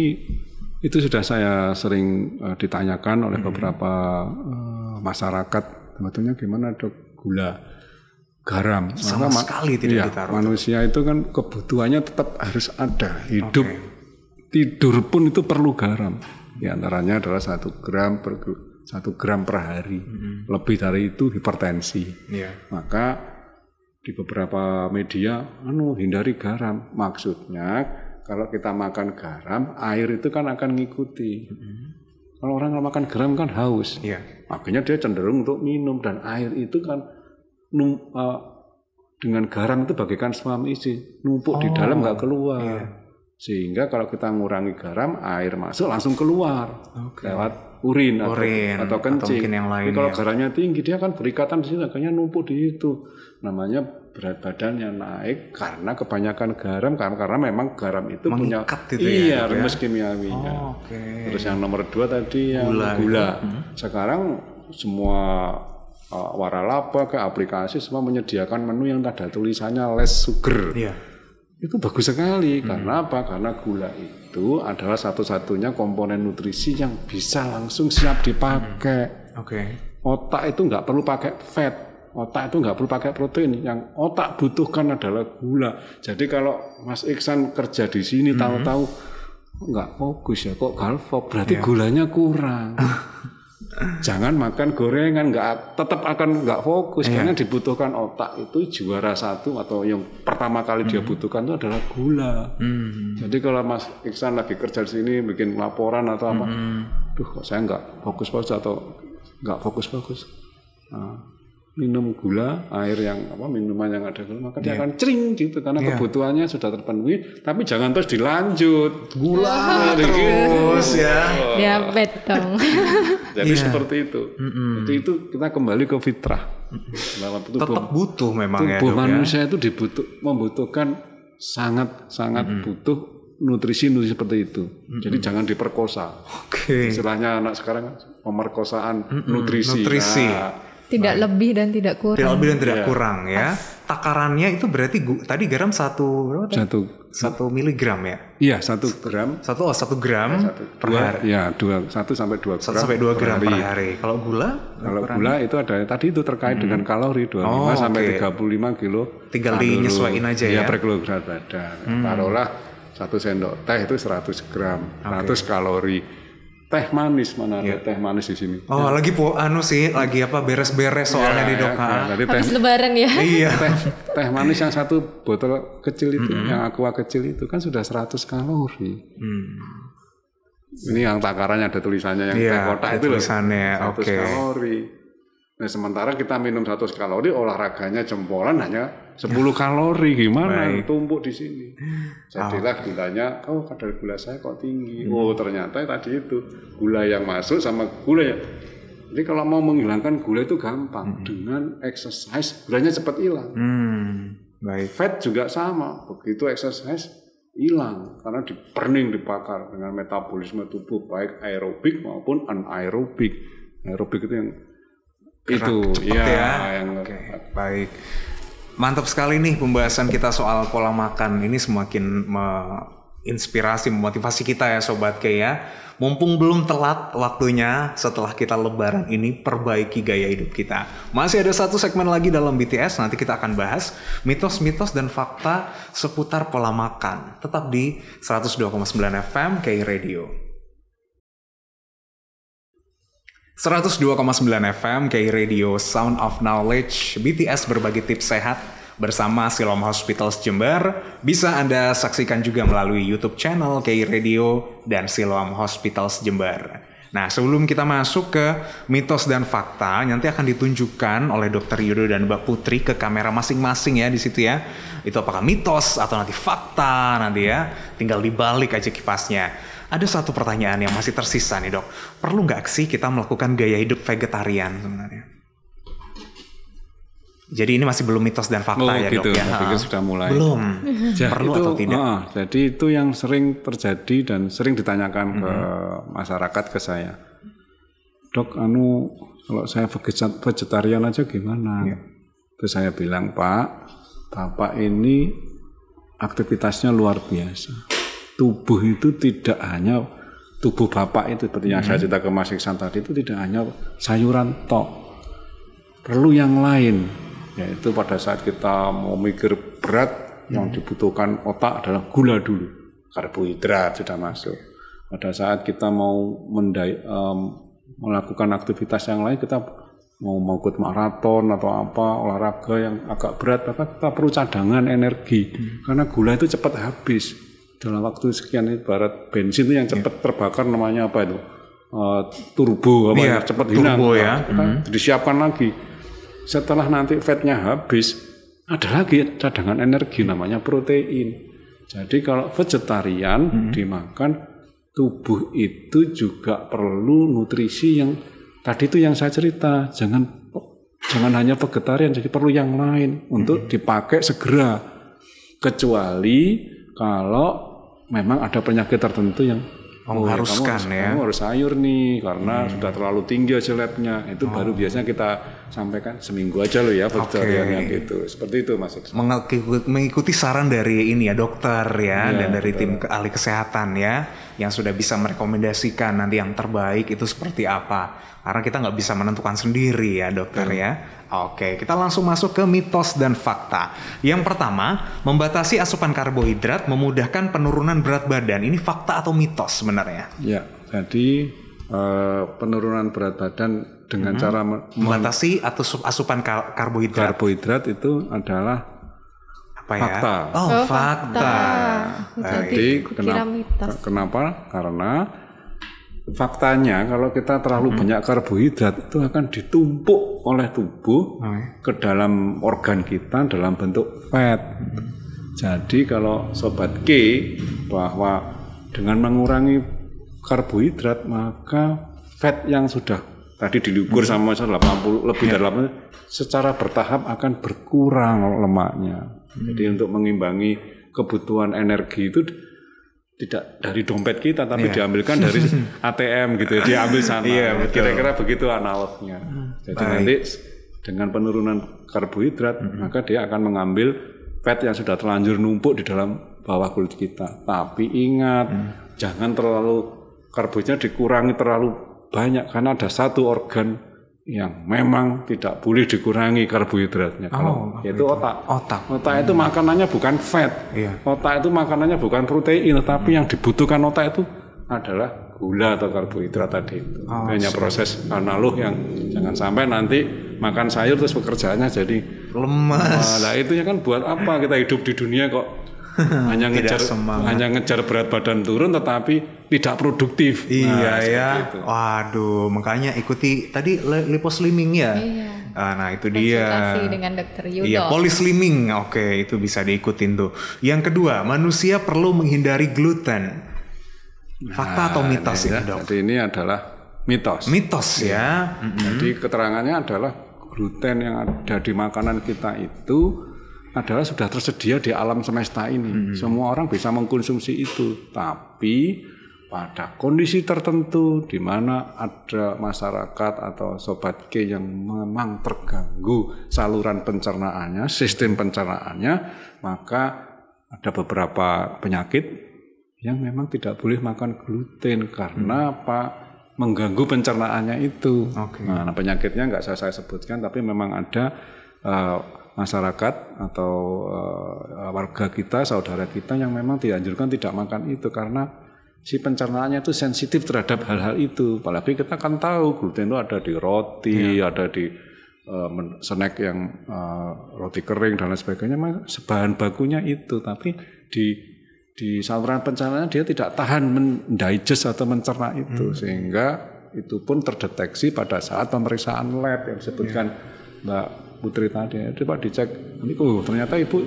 itu sudah saya sering ditanyakan oleh beberapa masyarakat. Sebetulnya gimana Dok gula? Garam sama sekali tidak ditaruh. Manusia itu kan kebutuhannya tetap harus ada. Hidup, tidur pun itu perlu garam. Di antaranya adalah 1 gram per hari. Lebih dari itu hipertensi. Maka di beberapa media hindari garam. Maksudnya kalau kita makan garam, air itu kan akan ngikuti. Kalau orang makan garam kan haus. Makanya dia cenderung untuk minum, dan air itu kan dengan garam itu bagaikan suami isi, numpuk di dalam nggak keluar. Sehingga kalau kita ngurangi garam, air masuk langsung keluar lewat urin atau kencing. Atau yang lain, tapi kalau garamnya tinggi dia kan berikatan di sini, akhirnya numpuk di itu. Namanya berat badannya naik karena kebanyakan garam, karena memang garam itu mengikat punya rumus kimiawinya. Terus yang nomor 2 tadi yang gula. Sekarang semua waralaba ke aplikasi semua menyediakan menu yang ada tulisannya less sugar. Itu bagus sekali. Karena apa? Karena gula itu adalah satu-satunya komponen nutrisi yang bisa langsung siap dipakai. Otak itu nggak perlu pakai fat, otak itu nggak perlu pakai protein. Yang otak butuhkan adalah gula. Jadi kalau Mas Iksan kerja di sini tahu-tahu nggak fokus ya, kok galvok, berarti gulanya kurang. Jangan makan gorengan, tetap akan nggak fokus karena dibutuhkan otak itu juara 1 atau yang pertama kali dia butuhkan itu adalah gula. Jadi kalau Mas Iksan lagi kerja di sini bikin laporan atau apa, kok saya nggak fokus atau nggak fokus. Minum gula, air yang minuman yang ada gula, maka dia akan cering gitu karena kebutuhannya sudah terpenuhi. Tapi jangan terus dilanjut gula terus diabetes dong. Jadi seperti itu. Jadi itu kita kembali ke fitrah. Tetap butuh memang tubuh manusia itu membutuhkan sangat butuh nutrisi seperti itu. Jadi jangan diperkosa. Istilahnya anak sekarang pemerkosaan nutrisi. Tidak lebih dan tidak kurang. Tidak lebih dan tidak kurang ya. Takarannya itu berarti tadi garam 1 miligram ya? Iya, 1 gram. 1 gram per hari. Ya, 1 sampai 2 gram. 1 sampai 2 gram per hari. Kalau gula? Kalau gula itu ada tadi itu terkait dengan kalori 25 sampai 35 kilo. Tinggal dinyesuaiin aja ya. Per kilogram badan. Taruhlah 1 sendok teh itu 100 gram, 100 kalori. Teh manis mana ada teh manis di sini? Lagi lagi beres-beres soalnya di dok. Habis lebaran ya. Iya. teh manis yang 1 botol kecil itu, yang aqua kecil itu kan sudah 100 kalori. Ini yang takarannya ada tulisannya yang teh kotak itu loh. 100 kalori. Nah sementara kita minum 100 kalori, olahraganya jempolan hanya 10 kalori, gimana? Tumpuk di sini. Jadilah gulanya, kadar gula saya kok tinggi. Ternyata tadi itu gula yang masuk sama gula yang. Jadi kalau mau menghilangkan gula itu gampang, dengan exercise gulanya cepat hilang. Fat juga sama, begitu exercise hilang karena di burning, dibakar dengan metabolisme tubuh baik aerobik maupun anaerobik. Aerobik itu yang yang baik. Mantap sekali nih pembahasan kita soal pola makan. Ini semakin menginspirasi, memotivasi kita ya Sobat K ya. Mumpung belum telat waktunya setelah kita lebaran ini perbaiki gaya hidup kita. Masih ada 1 segmen lagi dalam BTS, nanti kita akan bahas mitos-mitos dan fakta seputar pola makan. Tetap di 102,9 FM K Radio. 102,9 FM KI Radio Sound of Knowledge. BTS berbagi tips sehat bersama Siloam Hospitals Jember. Bisa Anda saksikan juga melalui YouTube channel KI Radio dan Siloam Hospitals Jember. Nah, sebelum kita masuk ke mitos dan fakta, nanti akan ditunjukkan oleh Dr. Yudo dan Mbak Putri ke kamera masing-masing ya di situ ya. Itu apakah mitos atau nanti fakta nanti ya. Tinggal dibalik aja kipasnya. Ada 1 pertanyaan yang masih tersisa nih dok. Perlu nggak sih kita melakukan gaya hidup vegetarian sebenarnya? Jadi ini masih belum mitos dan fakta ya gitu, dok ya? Pikir sudah mulai. Belum. Perlu itu, atau tidak? Jadi itu yang sering terjadi dan sering ditanyakan ke masyarakat ke saya. Dok, kalau saya vegetarian aja gimana? Terus saya bilang, Bapak ini aktivitasnya luar biasa. Tubuh itu tidak hanya tubuh Bapak itu seperti yang saya cerita ke Mas Iksan tadi, itu tidak hanya sayuran tok, perlu yang lain, yaitu pada saat kita mau mikir berat yang dibutuhkan otak adalah gula dulu, karbohidrat sudah masuk. Pada saat kita mau melakukan aktivitas yang lain, kita mau ikut maraton atau apa olahraga yang agak berat, maka kita perlu cadangan energi karena gula itu cepat habis. Dalam waktu sekian, ibarat bensin itu yang cepat terbakar namanya apa itu? Turbo cepat hilang. Kita disiapkan lagi. Setelah nanti fatnya habis, ada lagi cadangan energi namanya protein. Jadi kalau vegetarian dimakan tubuh itu juga perlu nutrisi yang tadi itu yang saya cerita, jangan hanya vegetarian, jadi perlu yang lain untuk dipakai segera, kecuali kalau memang ada penyakit tertentu yang mengharuskan kamu harus sayur nih karena sudah terlalu tinggi hasil labnya, itu baru biasanya kita sampaikan seminggu aja loh ya vegetariannya gitu, seperti itu Mas. Mengikuti saran dari ini ya dokter ya, dan dari tim ahli kesehatan ya, yang sudah bisa merekomendasikan nanti yang terbaik itu seperti apa, karena kita nggak bisa menentukan sendiri ya dokter ya. Oke, kita langsung masuk ke mitos dan fakta. Yang pertama, membatasi asupan karbohidrat memudahkan penurunan berat badan. Ini fakta atau mitos sebenarnya? Ya, jadi penurunan berat badan dengan cara membatasi atau asupan karbohidrat. Karbohidrat itu adalah apa ya? Fakta. Oh, fakta. Jadi kenapa? Karena faktanya kalau kita terlalu banyak karbohidrat itu akan ditumpuk oleh tubuh ke dalam organ kita dalam bentuk fat. Jadi kalau Sobat K bahwa dengan mengurangi karbohidrat maka fat yang sudah tadi diukur sama 80 lebih dari 80 secara bertahap akan berkurang lemaknya. Jadi untuk mengimbangi kebutuhan energi itu tidak dari dompet kita tapi diambilkan dari ATM gitu ya, diambil sana. Kira-kira begitu analognya. Jadi nanti dengan penurunan karbohidrat maka dia akan mengambil fat yang sudah terlanjur numpuk di dalam bawah kulit kita. Tapi ingat jangan terlalu karbohidratnya dikurangi terlalu banyak karena ada satu organ yang memang tidak boleh dikurangi karbohidratnya. Yaitu otak. Otak itu makanannya bukan fat. Otak itu makanannya bukan protein, tetapi yang dibutuhkan otak itu adalah gula atau karbohidrat tadi itu. Hanya proses analog yang jangan sampai nanti makan sayur terus pekerjaannya jadi lemas. Nah, itu kan buat apa kita hidup di dunia kok hanya ngejar berat badan turun tetapi tidak produktif. Itu. Waduh, makanya ikuti tadi liposlimming ya. Nah itu dia. Konsultasi dengan dokter Yudo. Iya, polyslimming. Oke, itu bisa diikutin tuh. Yang kedua, manusia perlu menghindari gluten. Fakta atau mitos ini, Dok? Jadi ini adalah mitos. Mitos ya. Jadi keterangannya adalah gluten yang ada di makanan kita itu adalah sudah tersedia di alam semesta ini. Semua orang bisa mengkonsumsi itu. Tapi pada kondisi tertentu di mana ada masyarakat atau Sobat K yang memang terganggu saluran pencernaannya, sistem pencernaannya, maka ada beberapa penyakit yang memang tidak boleh makan gluten karena apa? Mengganggu pencernaannya itu. Nah, penyakitnya nggak saya sebutkan, tapi memang ada masyarakat atau warga kita, saudara kita yang memang dianjurkan tidak makan itu karena si pencernaannya itu sensitif terhadap hal-hal itu. Apalagi kita kan tahu gluten itu ada di roti, ada di snack yang roti kering dan lain sebagainya, bahan bakunya itu. Tapi di saluran pencernaan dia tidak tahan mendigest atau mencerna itu, sehingga itu pun terdeteksi pada saat pemeriksaan lab yang disebutkan Mbak Putri tadi. Coba dicek, ternyata ibu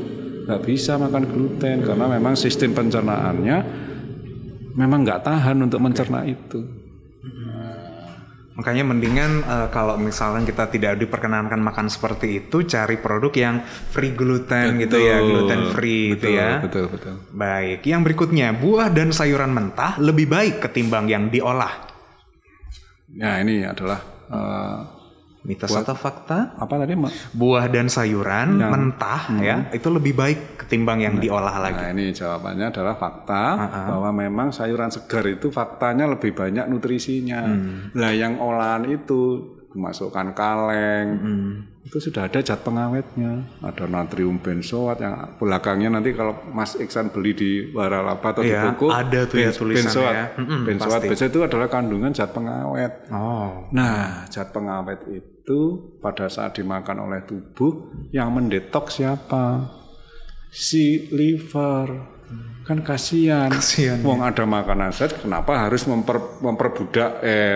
nggak bisa makan gluten karena memang sistem pencernaannya memang nggak tahan untuk mencerna itu. Makanya mendingan kalau misalkan kita tidak diperkenankan makan seperti itu, cari produk yang free gluten gitu ya, gluten free itu ya. Betul. Baik, yang berikutnya, buah dan sayuran mentah lebih baik ketimbang yang diolah. Ya, ini adalah mitos atau fakta? Apa tadi, Mbak? Buah dan sayuran mentah ya, itu lebih baik ketimbang yang diolah lagi. Nah, ini jawabannya adalah fakta bahwa memang sayuran segar itu faktanya lebih banyak nutrisinya. Nah, yang olahan itu dimasukkan kaleng, itu sudah ada zat pengawetnya, ada natrium benzoat yang belakangnya nanti kalau Mas Iksan beli di waralaba atau di toko ada tuh ya tulisannya. Benzoat itu adalah kandungan zat pengawet. Nah, zat pengawet itu pada saat dimakan oleh tubuh yang mendetoks siapa? Si liver. Kan kasihan. Wong ada makanan zat, kenapa harus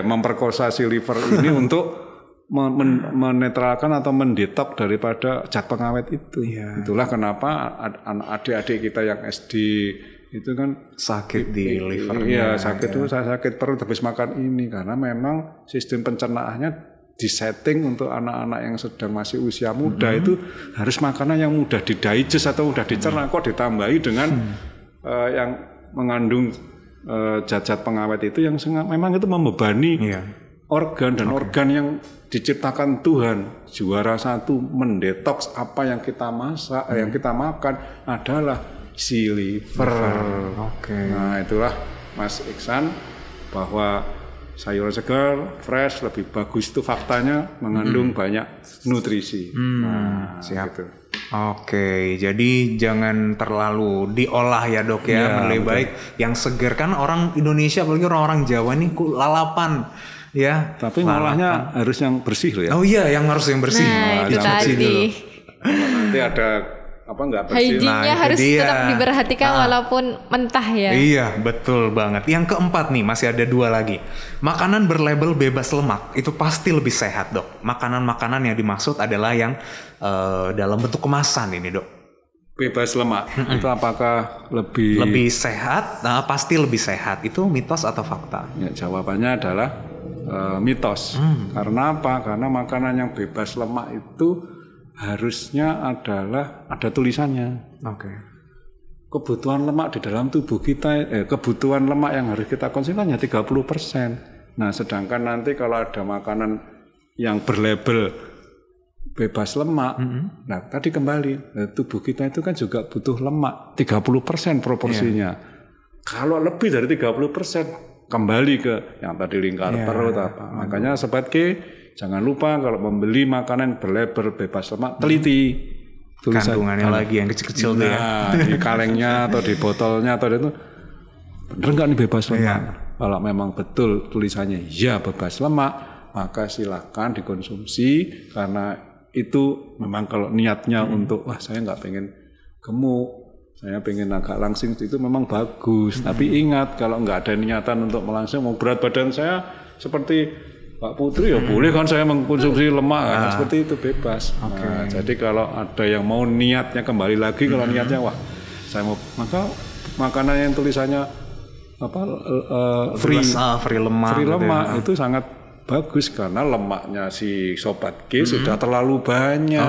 memperkosa si liver ini untuk menetralkan atau mendetok daripada zat pengawet itu. Itulah kenapa adik-adik kita yang SD itu kan sakit di livernya. Iya, sakit itu saya sakit perut habis makan ini karena memang sistem pencernaannya disetting untuk anak-anak yang sedang masih usia muda itu harus makanan yang mudah didigest atau mudah dicerna, kok ditambahi dengan yang mengandung zat-zat pengawet itu yang memang itu membebani organ dan organ yang diciptakan Tuhan. Juara satu mendetoks apa yang kita masak, yang kita makan adalah si liver. Nah itulah Mas Iksan bahwa sayuran segar, fresh lebih bagus itu faktanya mengandung banyak nutrisi. Nah, siap. gitu. Oke, jadi jangan terlalu diolah ya dok ya, lebih baik yang segar kan orang Indonesia apalagi orang-orang Jawa nih lalapan ya. Tapi ngolahnya harus yang bersih loh ya. Oh iya, yang harus yang bersih. Nah, itu tadi. Dulu. Nanti ada apa nggak bersih. Hygiene-nya harus tetap diperhatikan walaupun mentah ya. Iya, betul banget. Yang keempat nih, masih ada 2 lagi. Makanan berlabel bebas lemak itu pasti lebih sehat, Dok. Makanan-makanan yang dimaksud adalah yang dalam bentuk kemasan ini, Dok. Bebas lemak itu apakah lebih sehat? Nah, pasti lebih sehat. Itu mitos atau fakta? Ya, jawabannya adalah mitos. Karena apa? Karena makanan yang bebas lemak itu harusnya adalah ada tulisannya. Oke. Kebutuhan lemak di dalam tubuh kita, kebutuhan lemak yang harus kita konsumsi hanya 30%. Nah, sedangkan nanti kalau ada makanan yang berlabel bebas lemak, nah tadi kembali, tubuh kita itu kan juga butuh lemak 30% proporsinya. Kalau lebih dari 30%, kembali ke yang tadi lingkar perut apa. Makanya Sobat K, jangan lupa kalau membeli makanan berlabel bebas lemak, teliti kandungannya lagi yang kecil-kecil tuh ya. Di kalengnya atau di botolnya atau itu bener nggak nih bebas lemak? Kalau memang betul tulisannya ya bebas lemak, maka silakan dikonsumsi karena itu memang kalau niatnya untuk wah saya nggak pengen gemuk, saya pengen agak langsing itu memang bagus. Tapi ingat kalau nggak ada niatan untuk melangsing, mau berat badan saya seperti Pak Putri ya boleh kan saya mengkonsumsi lemak kan, seperti itu bebas. Nah, jadi kalau ada yang mau niatnya kembali lagi kalau niatnya wah saya mau maka makanan yang tulisannya apa free lemak gitu ya. Itu sangat bagus karena lemaknya si Sobat G sudah terlalu banyak.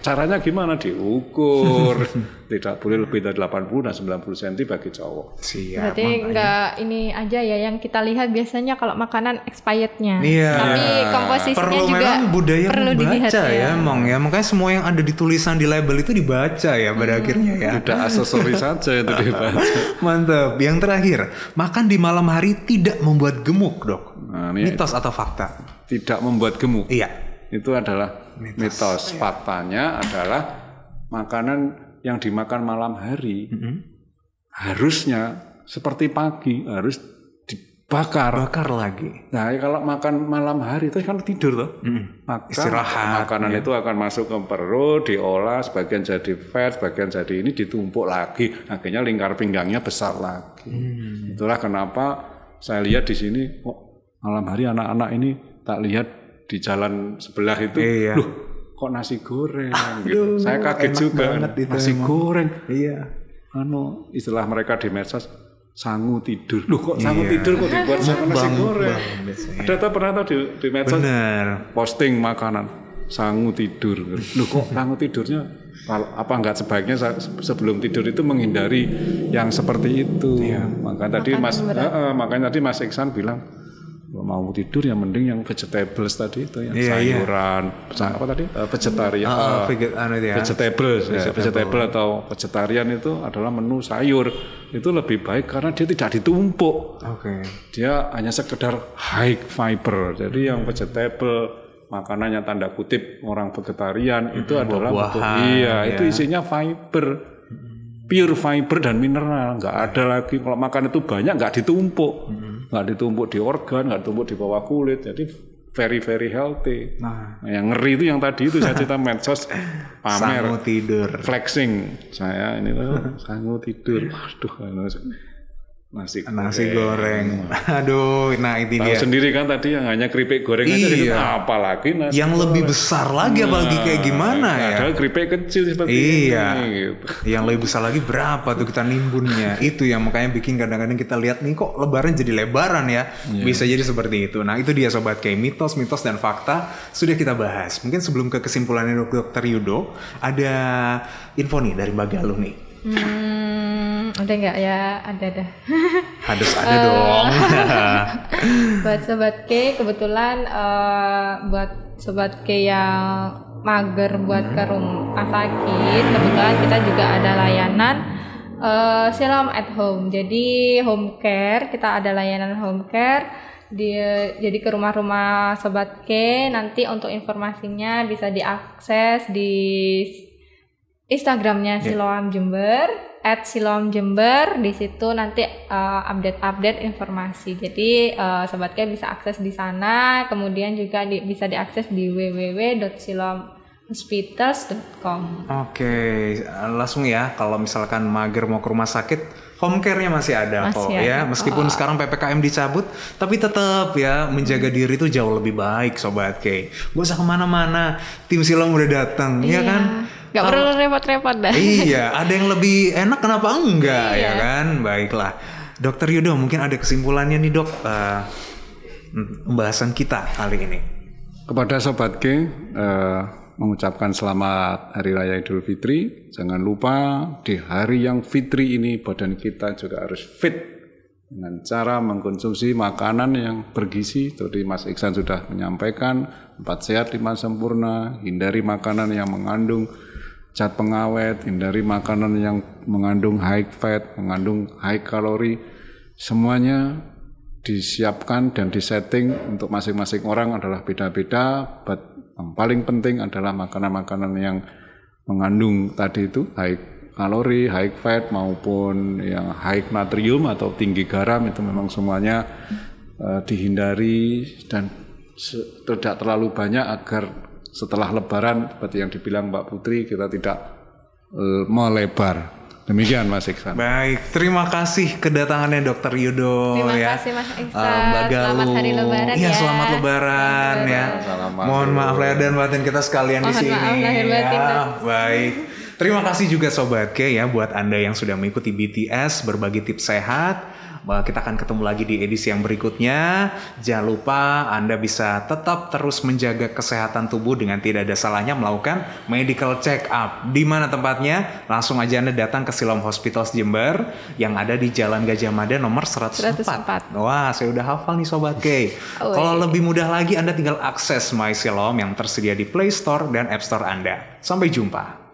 Caranya gimana? Diukur. Tidak boleh lebih dari 80 dan 90 cm bagi cowok. Siap. Berarti enggak ini aja ya yang kita lihat biasanya kalau makanan expirednya. Tapi komposisinya juga budaya perlu dilihat ya, Mong ya. Makanya semua yang ada di tulisan di label itu dibaca ya pada akhirnya ya. Tidak aksesoris saja itu dibaca. Mantap. Yang terakhir, makan di malam hari tidak membuat gemuk, Dok. Nah, mitos atau fakta? Tidak membuat gemuk. Iya. Itu adalah mitos. Faktanya adalah makanan yang dimakan malam hari harusnya seperti pagi harus dibakar. Bakar lagi. Nah, kalau makan malam hari itu kan tidur tuh. Maka istirahat. Makanan itu akan masuk ke perut, diolah, sebagian jadi fat, sebagian jadi ini ditumpuk lagi. Akhirnya lingkar pinggangnya besar lagi. Itulah kenapa saya lihat di sini malam hari anak-anak ini tak lihat di jalan sebelah itu. Loh, kok nasi goreng gitu. Saya kaget juga nasi goreng. Iya. Istilah mereka di medsos sangu tidur. Loh kok sangu tidur kok dibuat sama nasi goreng. Ada pernah di medsos posting makanan sangu tidur. Loh kok sangu tidurnya apa enggak sebaiknya sebelum tidur itu menghindari yang seperti itu. Makanya tadi Mas Iksan bilang mau tidur ya mending yang vegetables tadi itu yang sayuran apa tadi vegetarian vegetable atau vegetarian itu adalah menu sayur itu lebih baik karena dia tidak ditumpuk. Dia hanya sekedar high fiber. Jadi yang vegetable makanannya tanda kutip orang vegetarian itu adalah itu isinya fiber, pure fiber dan mineral. Nggak ada lagi kalau makan itu banyak nggak ditumpuk. Nggak ditumpuk di organ, nggak ditumpuk di bawah kulit, jadi very healthy. Nah, yang ngeri itu yang tadi itu saya cerita medsos pamer, sangu tidur, flexing, saya ini loh sangu tidur, aduh, nasi goreng. Aduh, nah ini tahu dia. Sendiri kan tadi yang hanya keripik goreng aja gitu, apalagi nasi yang goreng. Lebih besar lagi apalagi kayak gimana ya. Padahal keripik kecil seperti ini gitu. Yang lebih besar lagi berapa tuh kita nimbunnya. Itu yang makanya bikin kadang-kadang kita lihat nih kok lebaran jadi lebaran ya. Bisa jadi seperti itu. Nah, itu dia Sobat K, mitos dan fakta sudah kita bahas. Mungkin sebelum ke kesimpulannya Dr. Yudo, ada info nih dari Mbak Galuh nih. Udah nggak ya? Ada dah. Harus ada dong. Buat Sobat K, kebetulan buat Sobat K yang mager buat ke rumah sakit, kebetulan kita juga ada layanan Siloam at Home. Jadi home care, kita ada layanan home care. Jadi ke rumah-rumah Sobat K, nanti untuk informasinya bisa diakses di Instagramnya Siloam Jember, @siloamjember. Di situ nanti update informasi. Jadi Sobat K bisa akses di sana. Kemudian juga bisa diakses di www.siloamhospitals.com. Oke, langsung ya. Kalau misalkan mager mau ke rumah sakit, home care-nya masih ada kok ya. Meskipun sekarang PPKM dicabut, tapi tetap ya menjaga diri itu jauh lebih baik Sobat K. Gak usah kemana-mana, tim Siloam udah datang, ya kan? Gak perlu repot-repot dah. Iya, ada yang lebih enak kenapa enggak ya kan? Baiklah, Dokter Yudo mungkin ada kesimpulannya nih dok, pembahasan kita kali ini. Kepada Sobat K, mengucapkan selamat Hari Raya Idul Fitri. Jangan lupa di hari yang fitri ini badan kita juga harus fit dengan cara mengkonsumsi makanan yang bergizi. Tadi Mas Iksan sudah menyampaikan 4 sehat 5 sempurna. Hindari makanan yang mengandung zat pengawet, hindari makanan yang mengandung high fat, mengandung high kalori. Semuanya disiapkan dan disetting untuk masing-masing orang adalah beda-beda. But yang paling penting adalah makanan-makanan yang mengandung tadi itu high kalori, high fat maupun yang high natrium atau tinggi garam, itu memang semuanya dihindari dan tidak terlalu banyak agar setelah Lebaran seperti yang dibilang Mbak Putri kita tidak melebar. Demikian Mas Iksan. Baik, terima kasih kedatangannya Dr. Yudo. Terima kasih Mas Iksan. Selamat Hari Lebaran ya. Selamat Lebaran ya. Mohon maaf lahir dan batin kita sekalian di sini. Mohon maaf lahir batin. Baik. Terima kasih juga Sobat K ya buat Anda yang sudah mengikuti BTS berbagi tips sehat. Kita akan ketemu lagi di edisi yang berikutnya. Jangan lupa Anda bisa tetap terus menjaga kesehatan tubuh dengan tidak ada salahnya melakukan medical check up. Di mana tempatnya? Langsung aja Anda datang ke Siloam Hospitals Jember yang ada di Jalan Gajah Mada nomor 104. Wah, saya udah hafal nih Sobat K. Kalau lebih mudah lagi Anda tinggal akses My Siloam yang tersedia di Play Store dan App Store Anda. Sampai jumpa.